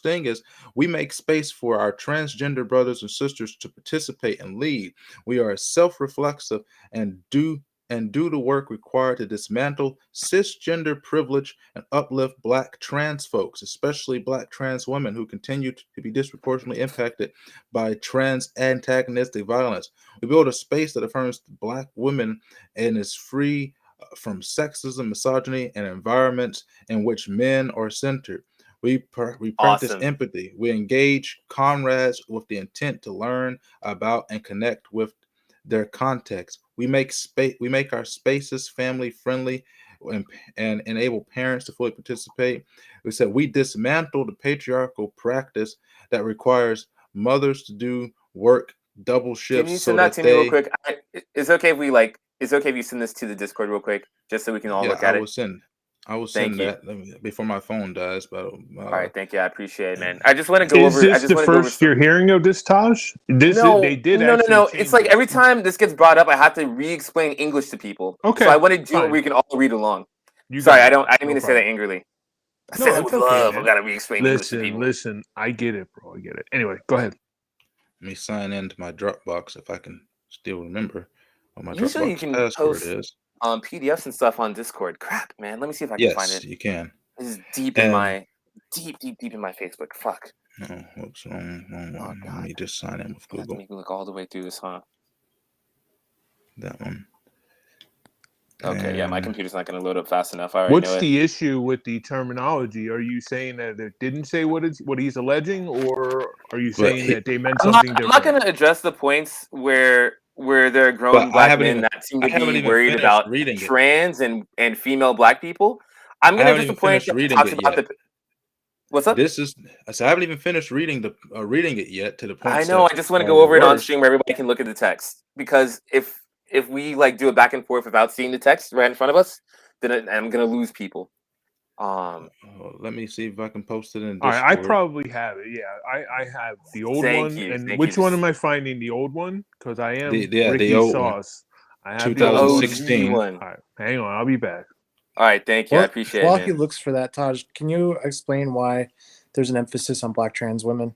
Speaker 5: thing is we make space for our transgender brothers and sisters to participate and lead. We are self-reflexive and do the work required to dismantle cisgender privilege and uplift Black trans folks, especially Black trans women who continue to be disproportionately impacted by trans antagonistic violence. We build a space that affirms Black women and is free from sexism, misogyny, and environments in which men are centered. We practice empathy. We engage comrades with the intent to learn about and connect with their context. We make our spaces family friendly and enable parents to fully participate. We said we dismantle the patriarchal practice that requires mothers to do work double shifts.
Speaker 4: Can you send that to me real quick? It's okay if you send this to the Discord real quick, just so we can all look at it.
Speaker 5: I will send that before my phone dies. But
Speaker 4: all right, thank you. I appreciate it, man. I just want to go over.
Speaker 2: Is this the first you're hearing of this, Taj?
Speaker 4: No. It's like every time this gets brought up, I have to re-explain English to people.
Speaker 2: Okay.
Speaker 4: So I want to do it where we can all read along. Sorry, I didn't mean to say that angrily. I said that with love. I gotta re-explain English to people.
Speaker 2: Listen, I get it, bro. I get it. Anyway, go ahead.
Speaker 5: Let me sign into my Dropbox if I can still remember what my
Speaker 4: Usually
Speaker 5: Dropbox
Speaker 4: you can
Speaker 5: password
Speaker 4: post
Speaker 5: is.
Speaker 4: PDFs and stuff on Discord. Crap, man. Let me see if I can find it.
Speaker 5: Yes, you can.
Speaker 4: This is deep in my Facebook. Fuck.
Speaker 5: Oh, whoops, wrong one. Let me just sign in with Google.
Speaker 4: Make me look all the way through this, huh?
Speaker 5: That one.
Speaker 4: Okay, yeah, my computer's not going to load up fast enough.
Speaker 2: What's the issue with the terminology? Are you saying that it didn't say what he's alleging, or are you saying that they meant something different?
Speaker 4: I'm not going to address the points where there are grown Black men that seem to be worried about trans and female Black people. I'm going to just point that talks about the. What's up?
Speaker 5: I haven't even finished reading it yet to the point.
Speaker 4: I know. I just want to go over it on stream where everybody can look at the text, because if we like do it back and forth without seeing the text right in front of us, then I'm gonna lose people.
Speaker 5: Let me see if I can post it in Discord.
Speaker 2: All right, I probably have it. Yeah, I have the old one. And which one am I finding? The old one? Because I am Ricky
Speaker 5: old
Speaker 2: Sauce. I have
Speaker 5: 2016.
Speaker 2: All right, hang on, I'll be back.
Speaker 4: All right, thank you. I appreciate it.
Speaker 3: While
Speaker 4: man.
Speaker 3: he looks for that, Taj, can you explain why there's an emphasis on Black trans women?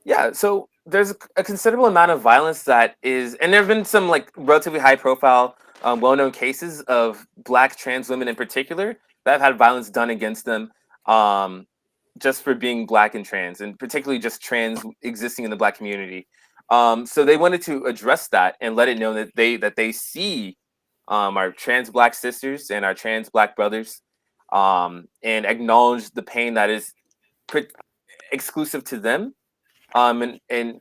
Speaker 4: Yeah, so there's a considerable amount of violence that is, and there have been some like relatively high profile, well-known cases of Black trans women in particular that have had violence done against them, just for being Black and trans, and particularly just trans existing in the Black community. So they wanted to address that and let it know that they see our trans Black sisters and our trans Black brothers, and acknowledge the pain that is exclusive to them. And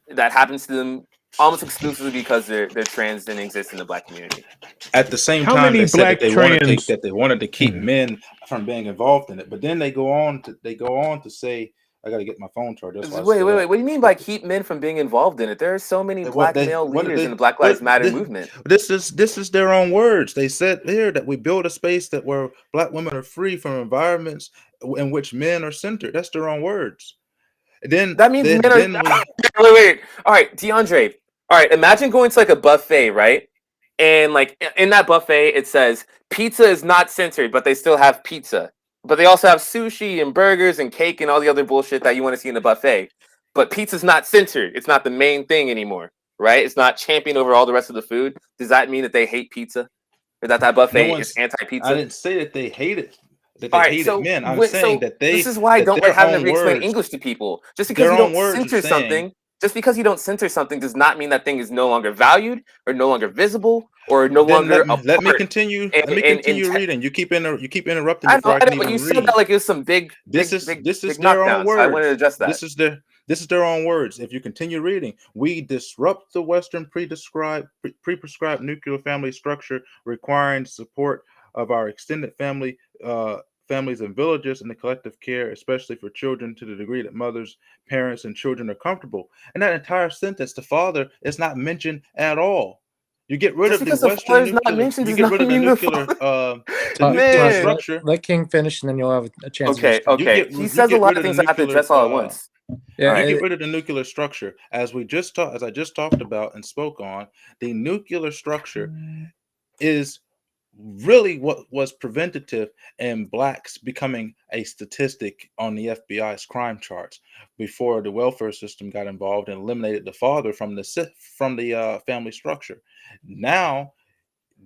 Speaker 4: that happens to them almost exclusively because they're trans and exist in the Black community.
Speaker 5: At the same
Speaker 2: How
Speaker 5: time,
Speaker 2: many
Speaker 5: they said
Speaker 2: Black
Speaker 5: that they wanted to keep men from being involved in it, but then they go on to say, "I got to get my phone charged."
Speaker 4: Wait. What do you mean by keep men from being involved in it? There are so many Black male leaders in the Black Lives Matter movement.
Speaker 5: This is their own words. They said here that we build a space that where Black women are free from environments in which men are centered. That's their own words. Then
Speaker 4: that means men are. Wait. All right, DeAndre. All right, imagine going to like a buffet, right? And like in that buffet, it says pizza is not centered, but they still have pizza. But they also have sushi and burgers and cake and all the other bullshit that you want to see in a buffet. But pizza's not centered. It's not the main thing anymore, right? It's not champion over all the rest of the food. Does that mean that they hate pizza? Or that buffet is anti-pizza?
Speaker 5: I didn't say that they hate it. That they hated men. I'm saying that they.
Speaker 4: This is why I don't like having to explain English to people. Just because you don't censor something, does not mean that thing is no longer valued or no longer visible or no longer.
Speaker 5: Let me continue. Let me continue reading. You keep interrupting before I can even read. You said
Speaker 4: that like it was some big.
Speaker 5: This is their own words.
Speaker 4: So I wanted to address that.
Speaker 5: This is their own words. If you continue reading, we disrupt the Western pre-prescribed nuclear family structure, requiring support of our extended families and villages and the collective care, especially for children, to the degree that mothers, parents, and children are comfortable. And that entire sentence, the father, is not mentioned at all. You get rid of the Western nuclear. You get rid of the nuclear structure.
Speaker 3: Let King finish, and then you'll have a chance.
Speaker 4: Okay. He says a lot of things I have to address all at once.
Speaker 5: Yeah, you get rid of the nuclear structure, as I just talked about and spoke on. The nuclear structure is really what was preventative in Blacks becoming a statistic on the FBI's crime charts before the welfare system got involved and eliminated the father from the family structure. Now,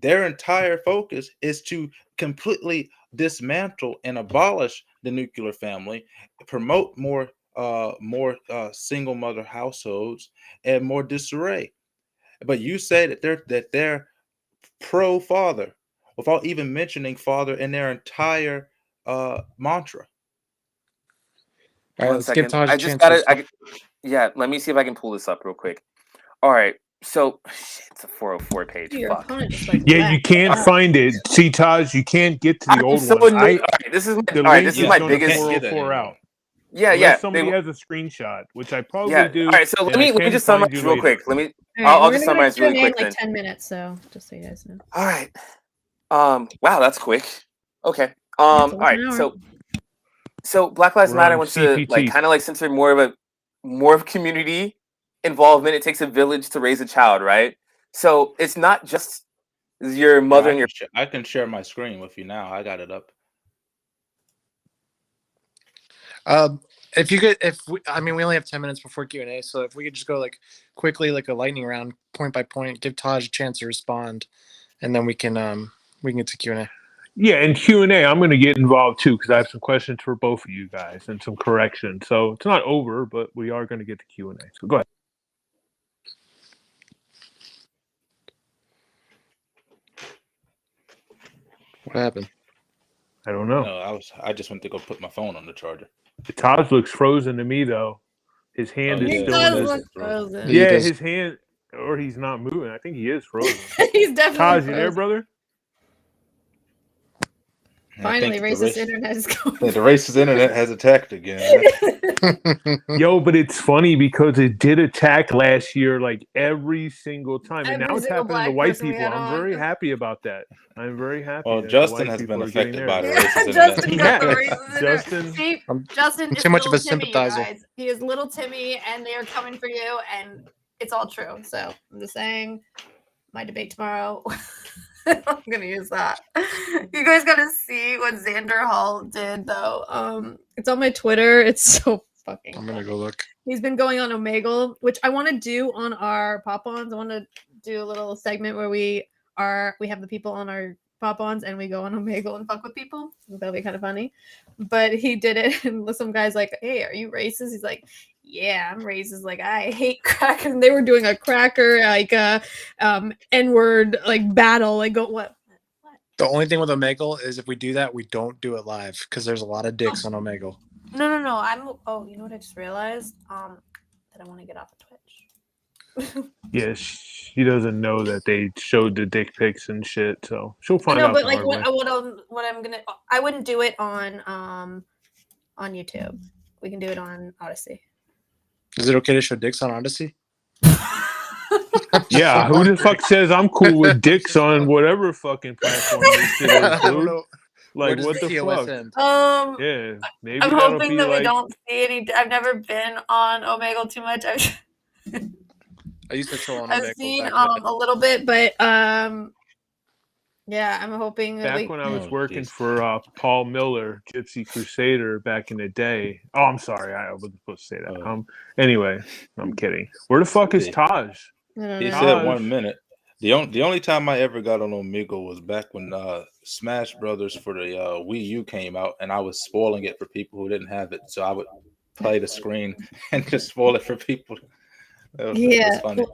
Speaker 5: their entire focus is to completely dismantle and abolish the nuclear family, promote more single mother households, and more disarray. But you say that they're pro father, without even mentioning father in their entire mantra.
Speaker 3: All right, let's give Taj a chance.
Speaker 4: Let me see if I can pull this up real quick. All right, so it's a 404 page.
Speaker 2: You can't find it. See, Taj, you can't get to the old one.
Speaker 4: This is my biggest
Speaker 2: 404 out.
Speaker 4: Yeah.
Speaker 2: Somebody has a screenshot, which I probably do.
Speaker 4: All right, so let me just summarize real quick. I'll just summarize really quick.
Speaker 1: Like 10 minutes, so just so you guys know.
Speaker 4: All right. Wow, that's quick. Okay. All right. So Black Lives Matter wants to kind of censor more of community involvement. It takes a village to raise a child, right? So it's not just your mother and your.
Speaker 5: I can share my screen with you now. I got it up.
Speaker 3: We only have 10 minutes before Q&A, so if we could just go quickly, a lightning round, point by point, give Taj a chance to respond, and then we can get to Q&A.
Speaker 2: Yeah, and Q&A, I'm going to get involved too because I have some questions for both of you guys and some corrections. So it's not over, but we are going to get to Q&A. So go ahead.
Speaker 3: What happened?
Speaker 2: I don't know.
Speaker 5: No, I just went to go put my phone on the charger.
Speaker 2: Taj looks frozen to me though. His hand is still in
Speaker 1: look frozen.
Speaker 2: Yeah, his hand, or he's not moving. I think he is frozen.
Speaker 1: He's definitely
Speaker 2: Taj, you there, brother?
Speaker 1: Finally, racist internet is going.
Speaker 5: The racist internet has attacked again.
Speaker 2: Yo, but it's funny because it did attack last year every single time. And now it's happening to white people. I'm very happy about that. I'm very happy.
Speaker 5: Well, Justin has been affected by the racist
Speaker 2: internet.
Speaker 1: Justin is
Speaker 3: too much of a
Speaker 1: Timmy,
Speaker 3: sympathizer.
Speaker 1: guys. He is little Timmy, and they are coming for you, and it's all true. So I'm just saying, my debate tomorrow. I'm gonna use that. You guys gotta see what Xander Hall did though. It's on my Twitter. It's so fucking.
Speaker 3: I'm gonna go look.
Speaker 1: He's been going on Omegle, which I want to do on our pop-ons. I want to do a little segment where we have the people on our pop-ons and we go on Omegle and fuck with people. That'll be kind of funny. But he did it, and some guy's like, "Hey, are you racist?" He's like, "Yeah, I'm racist. Like, I hate crackers." And they were doing a cracker like N-word like battle. Like, go what?
Speaker 3: The only thing with Omegle is if we do that, we don't do it live because there's a lot of dicks on Omegle.
Speaker 1: No. You know what I just realized? That I want to get off of Twitch.
Speaker 2: Yeah, she doesn't know that they showed the dick pics and shit, so she'll find out.
Speaker 1: But like I wouldn't do it on YouTube. We can do it on Odyssey.
Speaker 3: Is it okay to show dicks on Odyssey?
Speaker 2: Yeah, who the fuck says I'm cool with dicks on whatever fucking platform this shit is,
Speaker 3: I don't
Speaker 2: dude?
Speaker 3: know.
Speaker 2: Like, what the fuck?
Speaker 3: End?
Speaker 2: Yeah, maybe
Speaker 1: I'm
Speaker 2: that'll
Speaker 1: hoping
Speaker 2: be
Speaker 1: that
Speaker 2: like...
Speaker 1: we don't see any. I've never been on Omegle too much.
Speaker 3: I used to troll on Omegle.
Speaker 1: I've seen a little bit, but yeah, I'm hoping that
Speaker 2: back when I was working for Paul Miller, Gypsy Crusader, back in the day. Oh, I'm sorry, I wasn't supposed to say that. Anyway, I'm kidding. Where the fuck is Taj?
Speaker 5: He said 1 minute. The only time I ever got on Omegle was back when Smash Brothers for the Wii U came out, and I was spoiling it for people who didn't have it. So I would play the screen and just spoil it for people. That was funny.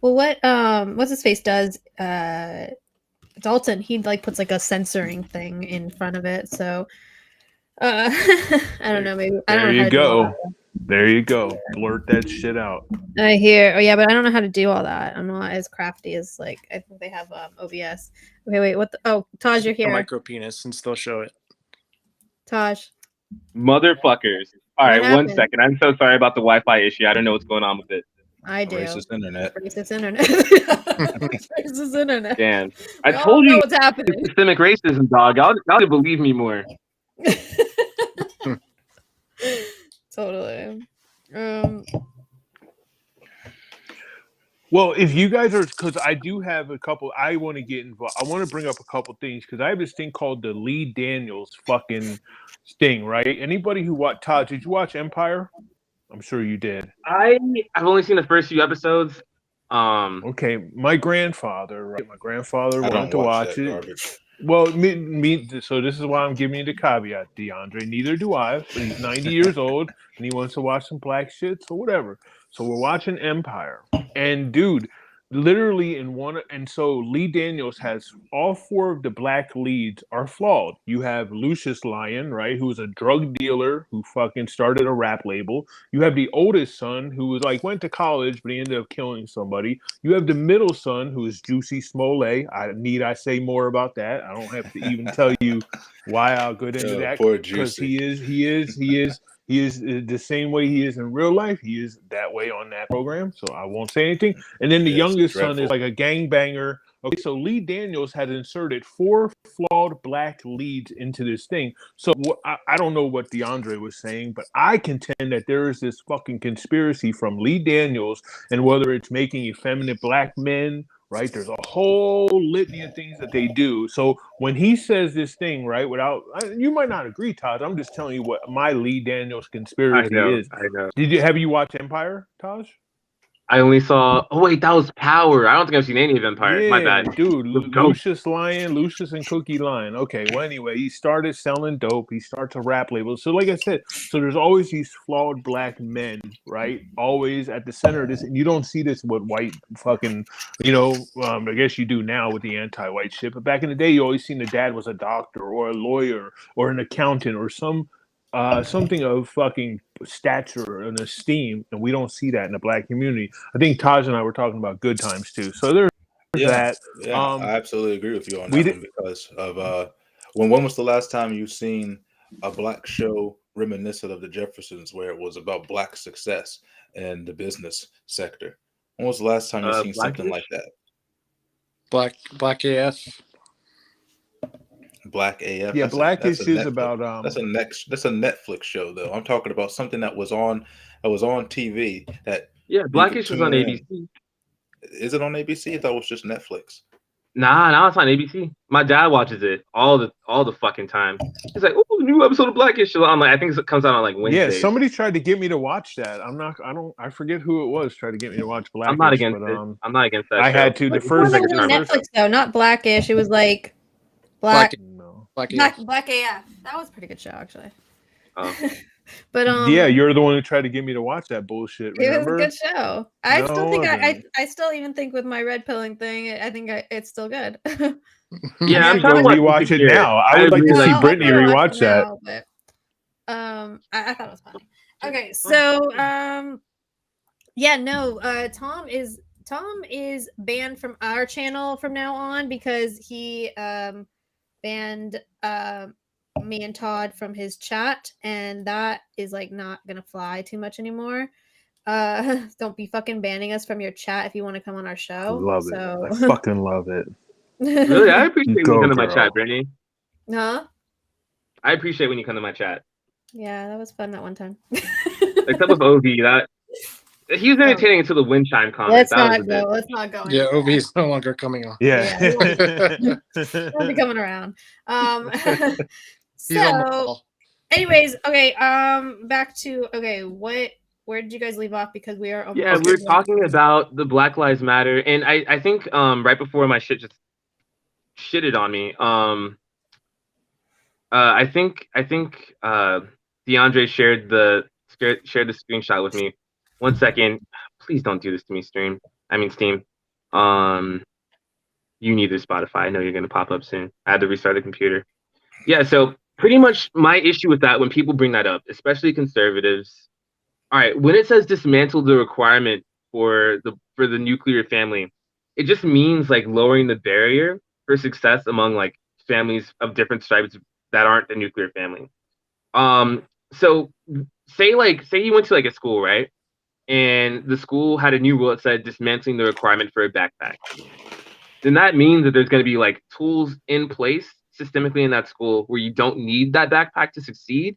Speaker 1: Well, what's his face does? Dalton, he like puts like a censoring thing in front of it. So I don't know. Maybe I don't know. There you go.
Speaker 2: There you go. Blurt that shit out.
Speaker 1: I hear. Oh yeah, but I don't know how to do all that. I'm not as crafty as like I think they have OBS. Okay, wait. What? Taj, you're here.
Speaker 3: A micro penis and still show it.
Speaker 1: Taj.
Speaker 6: Motherfuckers. All right, 1 second. I'm so sorry about the Wi-Fi issue. I don't know what's going on with it.
Speaker 1: I do.
Speaker 5: Racist internet.
Speaker 1: Racist internet. Racist internet.
Speaker 6: Damn. I told you
Speaker 1: what's happening.
Speaker 6: Systemic racism, dog. Y'all believe me more.
Speaker 1: Totally.
Speaker 2: Well, if you guys are, because I do have a couple, I want to get involved. I want to bring up a couple things because I have this thing called the Lee Daniels fucking thing, right? Anybody who watched Todd, did you watch Empire? I'm sure you did.
Speaker 6: I've only seen the first few episodes.
Speaker 2: Okay, my grandfather, right? My grandfather wanted to watch it. Garbage. Well, me. So this is why I'm giving you the caveat, DeAndre. Neither do I. But he's 90 years old and he wants to watch some black shit, so whatever. So we're watching Empire, and dude, literally in one, and so Lee Daniels has all four of the black leads are flawed. You have Lucius Lyon, right, who was a drug dealer who fucking started a rap label. You have the oldest son who was like went to college, but he ended up killing somebody. You have the middle son who is Juicy Smollett. I say more about that? I don't have to even tell you why I'll go into that because he is the same way he is in real life. He is that way on that program, so I won't say anything. And then the youngest son is like a gangbanger. Okay, so Lee Daniels had inserted 4 flawed black leads into this thing. So I don't know what DeAndre was saying, but I contend that there is this fucking conspiracy from Lee Daniels, and whether it's making effeminate black men, right? There's a whole litany of things that they do. So when he says this thing, right, you might not agree, Taj. I'm just telling you what my Lee Daniels conspiracy is.
Speaker 6: I know.
Speaker 2: Have you watched Empire, Taj?
Speaker 6: I only saw. Oh wait, that was Power. I don't think I've seen any of Empire.
Speaker 2: Yeah,
Speaker 6: my bad,
Speaker 2: dude. Lucius and Cookie Lyon. Okay, well anyway, he started selling dope. He starts a rap label. So like I said, so there's always these flawed black men, right? Always at the center of this, and you don't see this with white fucking, I guess you do now with the anti-white shit. But back in the day, you always seen the dad was a doctor or a lawyer or an accountant or something of fucking stature and esteem, and we don't see that in the black community. I think Taj and I were talking about Good Times too. So there's that.
Speaker 5: Yeah, I absolutely agree with you on that one because of when was the last time you seen a black show reminiscent of the Jeffersons where it was about black success in the business sector? When was the last time you seen something like that?
Speaker 3: Black AF.
Speaker 5: Black AF.
Speaker 2: Yeah, Blackish is about
Speaker 5: that's a Netflix show though. I'm talking about something that was on TV that
Speaker 6: Blackish was on ABC.
Speaker 5: Is it on ABC? I thought it was just Netflix.
Speaker 6: Nah, it's on ABC. My dad watches it all the fucking time. He's like, "Oh, new episode of Blackish." I'm like, I think it comes out on like Wednesdays.
Speaker 2: Yeah, somebody tried to get me to watch that. I forget who it was. Tried to get me to watch Blackish.
Speaker 6: I'm not against it. I'm not against that.
Speaker 2: I
Speaker 6: show.
Speaker 2: had to. The
Speaker 1: It
Speaker 2: first
Speaker 1: was on Netflix though, not Blackish. It was like Black AF. That was a pretty good show actually.
Speaker 6: Oh.
Speaker 1: But
Speaker 2: yeah, you're the one who tried to get me to watch that bullshit. Remember?
Speaker 1: It was a good show. I still think I still even think with my red pilling thing, I think it's still good.
Speaker 6: Yeah, I'm
Speaker 2: trying to rewatch it now. I would like to see Brittany rewatch that.
Speaker 1: But, I thought it was funny. Okay, so Tom is banned from our channel from now on because he banned me and Todd from his chat, and that is like not gonna fly too much anymore. Don't be fucking banning us from your chat if you want to come on our show.
Speaker 2: Love it. I fucking love it.
Speaker 6: Really, I appreciate when you come to my chat, Brittany.
Speaker 1: Huh?
Speaker 6: I appreciate when you come to my chat.
Speaker 1: Yeah, that was fun that one time.
Speaker 6: Except with OV, that he was entertaining until the wind chime comment.
Speaker 1: Let's not go.
Speaker 3: Yeah, OV is no longer coming on.
Speaker 2: Yeah,
Speaker 1: he'll be coming around. So, anyways, okay. Back to where did you guys leave off? Because we are.
Speaker 6: We were talking about the Black Lives Matter, and I think right before my shit just shitted on me. I think DeAndre shared the screenshot with me. 1 second, please don't do this to me, Steam. You need this Spotify. I know you're gonna pop up soon. I had to restart the computer. Yeah, so pretty much my issue with that when people bring that up, especially conservatives. All right, when it says dismantle the requirement for the nuclear family, it just means like lowering the barrier for success among like families of different stripes that aren't the nuclear family. So say you went to like a school, right? And the school had a new rule that said dismantling the requirement for a backpack. Then that means that there's going to be like tools in place systemically in that school where you don't need that backpack to succeed.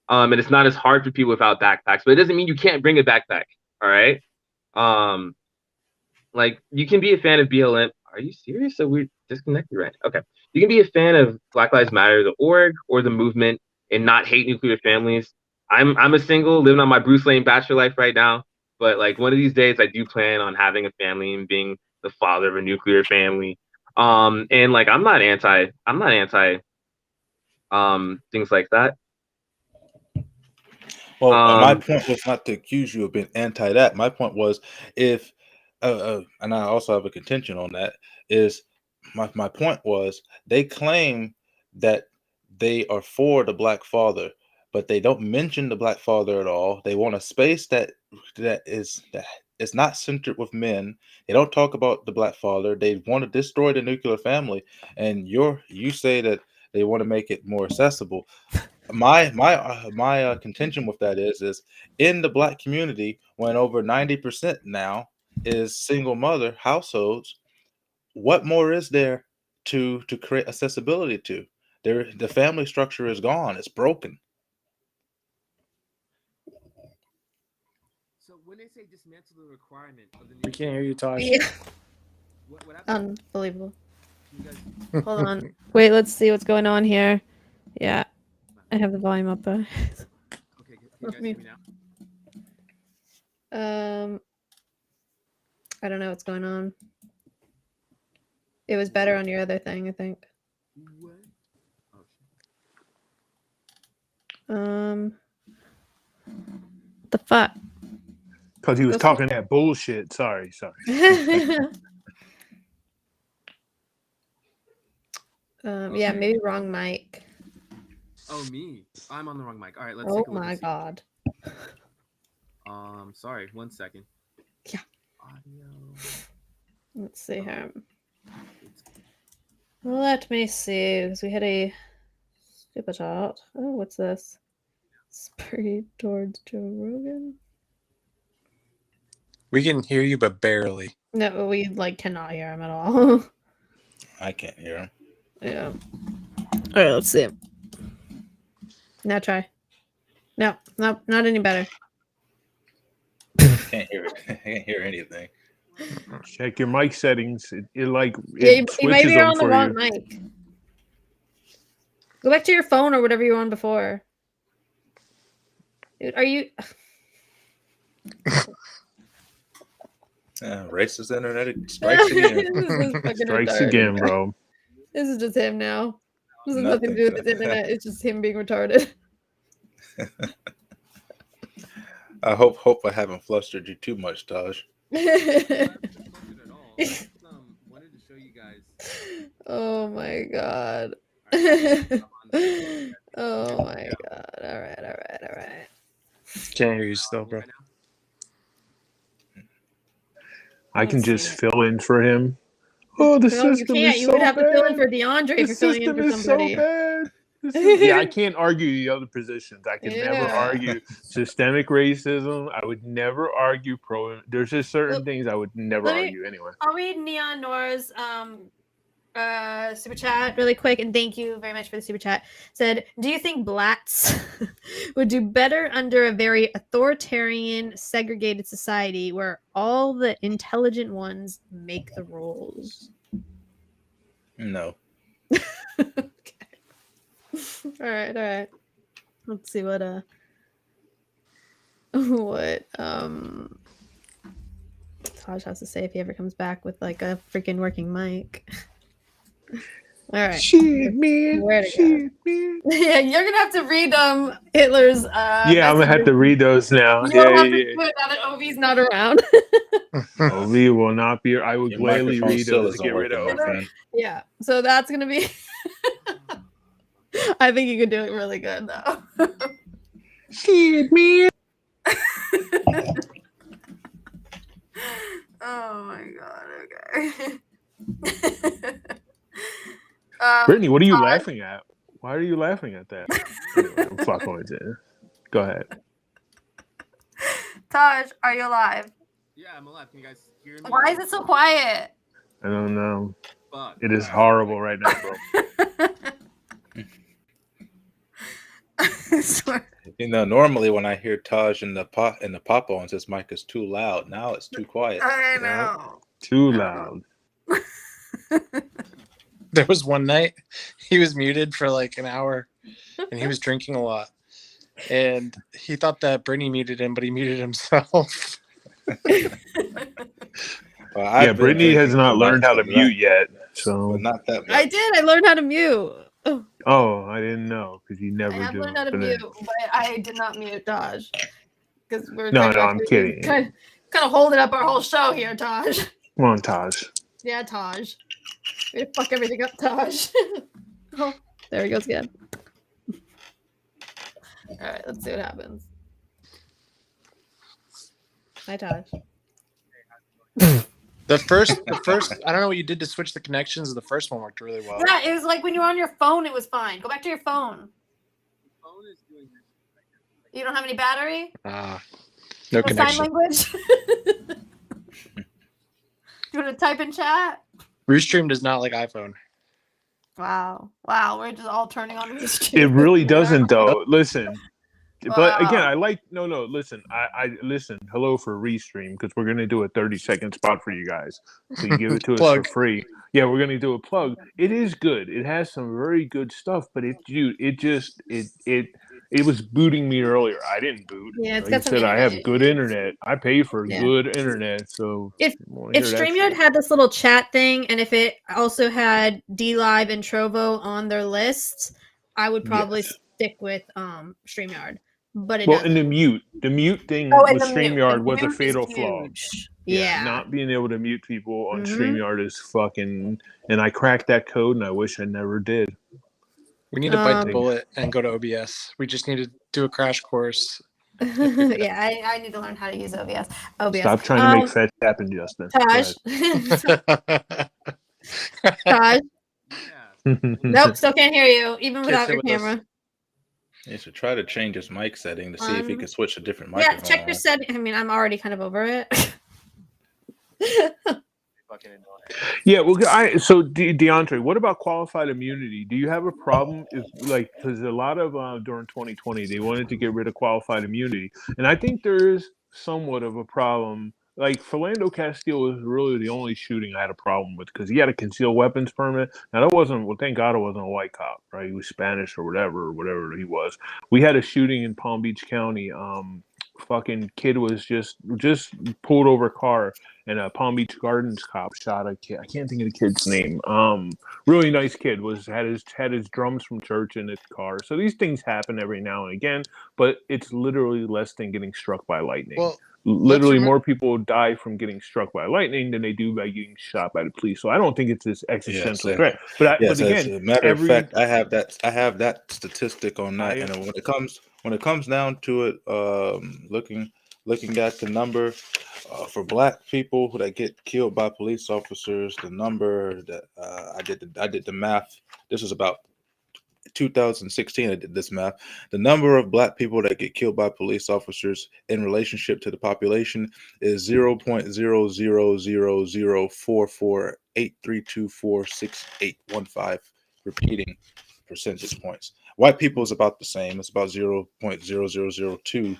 Speaker 6: And it's not as hard for people without backpacks, but it doesn't mean you can't bring a backpack. All right. Like you can be a fan of BLM. Are you serious? So we're disconnected, right? Okay. You can be a fan of Black Lives Matter, the org, or the movement, and not hate nuclear families. I'm a single living on my Bruce Wayne bachelor life right now, but like one of these days I do plan on having a family and being the father of a nuclear family. And like I'm not anti things like that.
Speaker 5: Well, my point was not to accuse you of being anti that. My point was if and I also have a contention on that, is my point was they claim that they are for the Black father, but they don't mention the Black father at all. They want a space that is not centered with men. They don't talk about the Black father. They want to destroy the nuclear family, and you say that they want to make it more accessible. My contention with that is in the Black community, when over 90% now is single mother households, what more is there to create accessibility to? The family structure is gone. It's broken.
Speaker 7: So when they say dismantle the requirement of the
Speaker 3: We can't hear you, Taj.
Speaker 1: Yeah.
Speaker 7: What
Speaker 1: Unbelievable.
Speaker 7: guys...
Speaker 1: Hold on. Wait, let's see what's going on here. Yeah. I have the volume up.
Speaker 7: Okay, can you guys hear me now?
Speaker 1: I don't know what's going on. It was better on your other thing, I think.
Speaker 7: What?
Speaker 1: The fuck?
Speaker 2: Because he was talking that bullshit. Sorry.
Speaker 1: Yeah, maybe wrong mic.
Speaker 7: Oh, me. I'm on the wrong mic. All right, let's
Speaker 1: Oh
Speaker 7: take a look.
Speaker 1: my god.
Speaker 7: Sorry, 1 second.
Speaker 1: Yeah.
Speaker 7: Audio.
Speaker 1: Let's see here. Let me see, because we had a super chat. Oh, what's this? Sprayed towards Joe Rogan.
Speaker 3: We can hear you, but barely.
Speaker 1: No, we cannot hear him at all.
Speaker 5: I can't hear him.
Speaker 1: Yeah. All right, let's see. Now try. No, not any better.
Speaker 5: Can't hear it. I can't hear anything.
Speaker 2: Check your mic settings. It
Speaker 1: you might
Speaker 2: switches
Speaker 1: be
Speaker 2: them
Speaker 1: on the
Speaker 2: for
Speaker 1: wrong
Speaker 2: you.
Speaker 1: mic. Go back to your phone or whatever you were on before. Dude, are you?
Speaker 5: Racist internet strikes again.
Speaker 2: Strikes again, bro.
Speaker 1: This is just him now. This has nothing to do with his internet. It's just him being retarded.
Speaker 5: I hope I haven't flustered you too much, Taj.
Speaker 7: Wanted to show you guys.
Speaker 1: Oh my god. Oh my god. All right.
Speaker 3: Can't hear you still, bro.
Speaker 2: I can just fill in for him. Oh, the system
Speaker 1: you can't.
Speaker 2: is
Speaker 1: You
Speaker 2: so
Speaker 1: would have
Speaker 2: bad.
Speaker 1: to fill in for DeAndre if you're filling in for somebody.
Speaker 2: So bad. Yeah, I can't argue the other positions. I can never
Speaker 1: Yeah.
Speaker 2: argue systemic racism. I would never argue pro. There's just certain things I would never argue anyway.
Speaker 1: I'll read Neon Nora's super chat really quick, and thank you very much for the super chat. Said, do you think blacks would do better under a very authoritarian, segregated society where all the intelligent ones make the rules?
Speaker 5: No.
Speaker 1: All right. Let's see what Taj has to say if he ever comes back with like a freaking working mic. All right.
Speaker 2: Shit, man.
Speaker 1: Yeah, you're gonna have to read Hitler's.
Speaker 2: Yeah, I'm gonna have to read those now.
Speaker 1: You don't have to do it now that Ovi's not around.
Speaker 2: Ovi will not be. I would
Speaker 5: Your
Speaker 2: gladly
Speaker 5: microphone
Speaker 2: read
Speaker 5: still
Speaker 2: those to
Speaker 5: isn't
Speaker 2: get rid
Speaker 5: working,
Speaker 2: of.
Speaker 5: my friend.
Speaker 1: Yeah, so that's gonna be. I think you could do it really good though.
Speaker 2: Shit, man.
Speaker 1: Oh my god. Okay.
Speaker 2: Brittany, what are you laughing at? Why are you laughing at that? Anyway, I'm fucking with you. Go ahead.
Speaker 1: Taj, are you alive?
Speaker 7: Yeah, I'm alive. Can you guys hear me?
Speaker 1: Why is it so quiet?
Speaker 2: I don't know.
Speaker 7: Fuck.
Speaker 2: It is horrible right now, bro.
Speaker 1: I swear.
Speaker 5: You know, normally when I hear Taj in the pop-ons, his mic is too loud. Now it's too quiet.
Speaker 1: I know.
Speaker 2: Too loud.
Speaker 3: There was one night he was muted for like an hour and he was drinking a lot. And he thought that Brittany muted him, but he muted himself.
Speaker 2: Yeah, Brittany has not learned how to mute yet. So
Speaker 5: But not that much.
Speaker 1: I did. I learned how to mute.
Speaker 2: Oh, I didn't know because you never
Speaker 1: I have
Speaker 2: do.
Speaker 1: learned how to mute, but I did not mute Taj. Because we're
Speaker 2: No, I'm kidding.
Speaker 1: Kind of holding up our whole show here, Taj.
Speaker 2: Come on, Taj.
Speaker 1: Yeah, Taj. Way to fuck everything up, Taj. Oh, there he goes again. All right, let's see what happens. Hi, Taj.
Speaker 3: The first, I don't know what you did to switch the connections. The first one worked really well.
Speaker 1: Yeah, it was like when you were on your phone, it was fine. Go back to your phone. You don't have any battery?
Speaker 3: No
Speaker 1: No
Speaker 3: connection.
Speaker 1: sign language? You want to type in chat?
Speaker 3: Restream does not like iPhone.
Speaker 1: Wow, we're just all turning on Restream.
Speaker 2: It really doesn't, though. Listen. But
Speaker 1: Wow.
Speaker 2: again, I like listen. I listen. Hello for Restream because we're gonna do a 30-second spot for you guys. So you give it to us for free. Yeah, we're gonna do a plug. It is good. It has some very good stuff, but it was booting me earlier. I didn't boot.
Speaker 1: Yeah, it's
Speaker 2: like
Speaker 1: got
Speaker 2: I
Speaker 1: some
Speaker 2: said, I
Speaker 1: internet.
Speaker 2: have good internet. I pay for
Speaker 1: Yeah.
Speaker 2: good internet. So
Speaker 1: If StreamYard had this little chat thing, and if it also had DLive and Trovo on their list, I would probably stick with StreamYard. But it doesn't.
Speaker 2: and the mute thing
Speaker 1: Oh,
Speaker 2: with
Speaker 1: and the mute.
Speaker 2: StreamYard
Speaker 1: The
Speaker 2: was a
Speaker 1: mute is
Speaker 2: fatal flaw.
Speaker 1: huge.
Speaker 2: Yeah,
Speaker 1: Yeah.
Speaker 2: not being able to mute people on
Speaker 1: Mhm.
Speaker 2: StreamYard is fucking. And I cracked that code, and I wish I never did.
Speaker 3: We need to bite the bullet and go to OBS. We just need to do a crash course.
Speaker 1: Yeah, I need to learn how to use OBS.
Speaker 2: Stop trying to make fetch happen, Justin.
Speaker 1: Taj. Taj.
Speaker 7: Yeah.
Speaker 1: Nope, still can't hear you, even
Speaker 3: Can't
Speaker 1: without
Speaker 3: sit
Speaker 1: your
Speaker 3: with us.
Speaker 1: camera.
Speaker 5: You should try to change his mic setting to see if he can switch to different
Speaker 1: Yeah,
Speaker 5: microphone.
Speaker 1: check your setting. I mean, I'm already kind of over it.
Speaker 2: Yeah, well, so DeAndre, what about qualified immunity? Do you have a problem? Because a lot of during 2020 they wanted to get rid of qualified immunity, and I think there is somewhat of a problem like Philando Castile was really the only shooting I had a problem with because he had a concealed weapons permit. Now that wasn't, well, thank God it wasn't a white cop, right? He was Spanish or whatever he was. We had a shooting in Palm Beach County. Fucking kid was just pulled over a car, and a Palm Beach Gardens cop shot a kid. I can't think of the kid's name. Really nice kid, had his drums from church in his car. So these things happen every now and again, but it's literally less than getting struck by lightning.
Speaker 3: Well,
Speaker 2: literally more people die from getting struck by lightning than they do by getting shot by the police. So I don't think it's this existential threat. But
Speaker 5: as
Speaker 2: again,
Speaker 5: a matter of fact, I have that statistic on that. And when it comes down to it, looking at the number for Black people that get killed by police officers, the number that I did the math. This was about 2016. I did this math. The number of Black people that get killed by police officers in relationship to the population is 0.0004483246815. Repeating percentage points. White people is about the same. It's about 0.0002.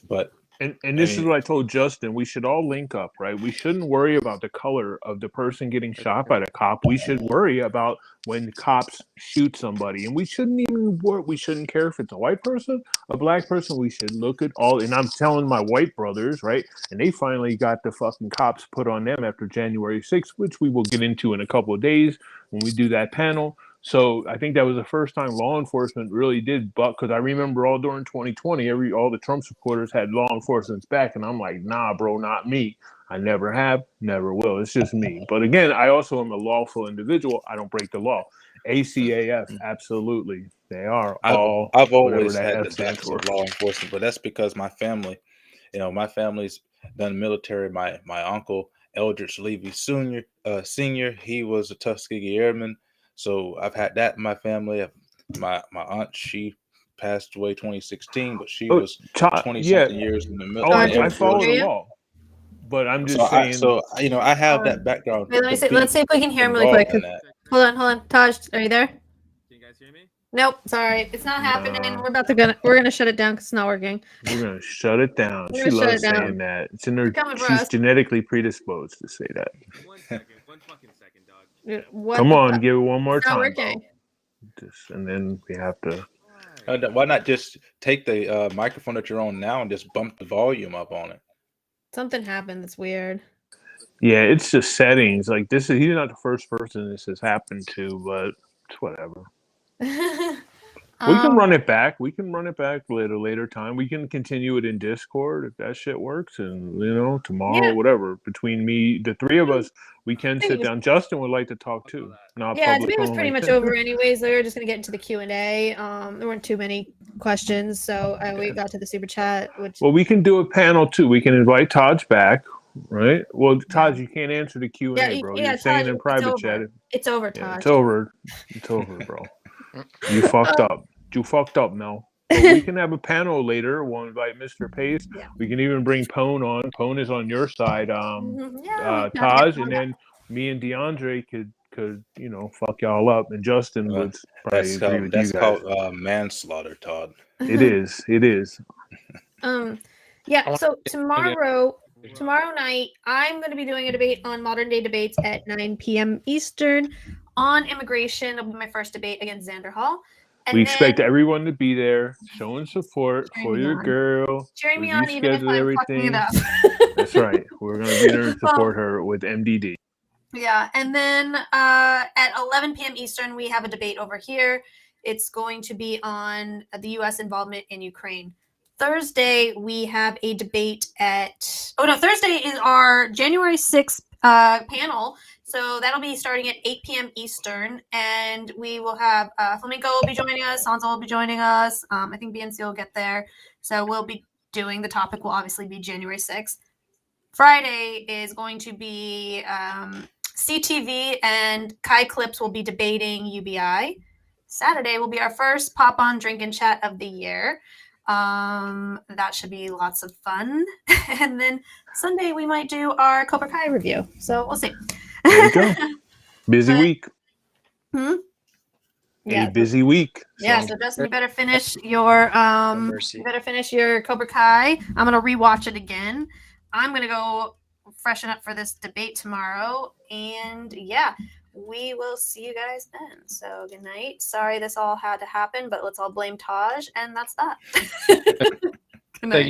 Speaker 5: But
Speaker 2: And this is what I told Justin. We should all link up, right? We shouldn't worry about the color of the person getting shot by the cop. We should worry about when cops shoot somebody. And we shouldn't care if it's a white person, a Black person. We should look at all. And I'm telling my white brothers, right? And they finally got the fucking cops put on them after January 6th, which we will get into in a couple of days when we do that panel. So I think that was the first time law enforcement really did buck, because I remember all during 2020, all the Trump supporters had law enforcement's back, and I'm like, nah, bro, not me. I never have, never will. It's just me. But again, I also am a lawful individual. I don't break the law. ACAF, absolutely, they are all.
Speaker 5: I've always had the backs of law enforcement, but that's because my family, my family's done military. My uncle Eldridge Levy Senior, he was a Tuskegee Airman. So I've had that in my family. My aunt, she passed away 2016, but she was 20-something years in the military.
Speaker 2: I follow the law, but I'm just saying.
Speaker 5: I have that background.
Speaker 1: Wait, let's see if we can hear him really quick. Hold on. Taj, are you there?
Speaker 7: Can you guys hear me?
Speaker 1: Nope, sorry, it's not happening. We're gonna shut it down because it's not working.
Speaker 2: We're gonna shut it down. She loves saying that. It's in her. She's genetically predisposed to say that.
Speaker 7: 1 second, 1 fucking second, dog.
Speaker 2: Come on, give it one more time.
Speaker 1: Working.
Speaker 2: And then we have to.
Speaker 5: Why not just take the microphone that you're on now and just bump the volume up on it?
Speaker 1: Something happened that's weird.
Speaker 2: Yeah, it's just settings. Like he's not the first person this has happened to, but it's whatever. We can run it back. We can run it back at a later time. We can continue it in Discord if that shit works. And tomorrow, whatever. Between the three of us, we can sit down. Justin would like to talk too.
Speaker 1: Today was pretty much over anyways. They were just gonna get into the Q&A. There weren't too many questions, so we got to the super chat.
Speaker 2: Well, we can do a panel too. We can invite Taj back, right? Well, Taj, you can't answer the Q&A, bro. You're saying in private chat.
Speaker 1: It's over, Taj.
Speaker 2: It's over. It's over, bro. You fucked up. You fucked up, Mel. But we can have a panel later. We'll invite Mr. Pace. Yeah. We can even bring Pone on. Pone is on your side, Taj, and then me and DeAndre could fuck y'all up, and Justin would probably agree with you guys.
Speaker 5: That's called manslaughter, Todd.
Speaker 2: It is.
Speaker 1: Yeah. So tomorrow night, I'm going to be doing a debate on modern day debates at 9 p.m. Eastern on immigration. It'll be my first debate against Xander Hall. And
Speaker 2: we expect everyone to be there, showing support for your girl.
Speaker 1: Cheering me on, even if I'm fucking it up.
Speaker 2: That's right. We're going to be there and support her with MDD.
Speaker 1: Yeah, and then at 11 p.m. Eastern, we have a debate over here. It's going to be on the U.S. involvement in Ukraine. Thursday, we have a debate Thursday is our January 6th panel. So that'll be starting at 8 p.m. Eastern, and we will have Flamenco will be joining us, Sansa will be joining us. I think BNC will get there. So we'll be doing, the topic will obviously be January 6th. Friday is going to be CTV, and Kai Clips will be debating UBI. Saturday will be our first pop-on drink and chat of the year. That should be lots of fun. And then Sunday we might do our Cobra Kai review. So we'll see.
Speaker 2: There you go. Busy week.
Speaker 1: Yeah.
Speaker 2: Busy week.
Speaker 1: Yeah, so Justin, you better finish your Cobra Kai. I'm gonna rewatch it again. I'm gonna go freshen up for this debate tomorrow. And yeah, we will see you guys then. So good night. Sorry this all had to happen, but let's all blame Taj, and that's that. Good night.
Speaker 3: Thank you.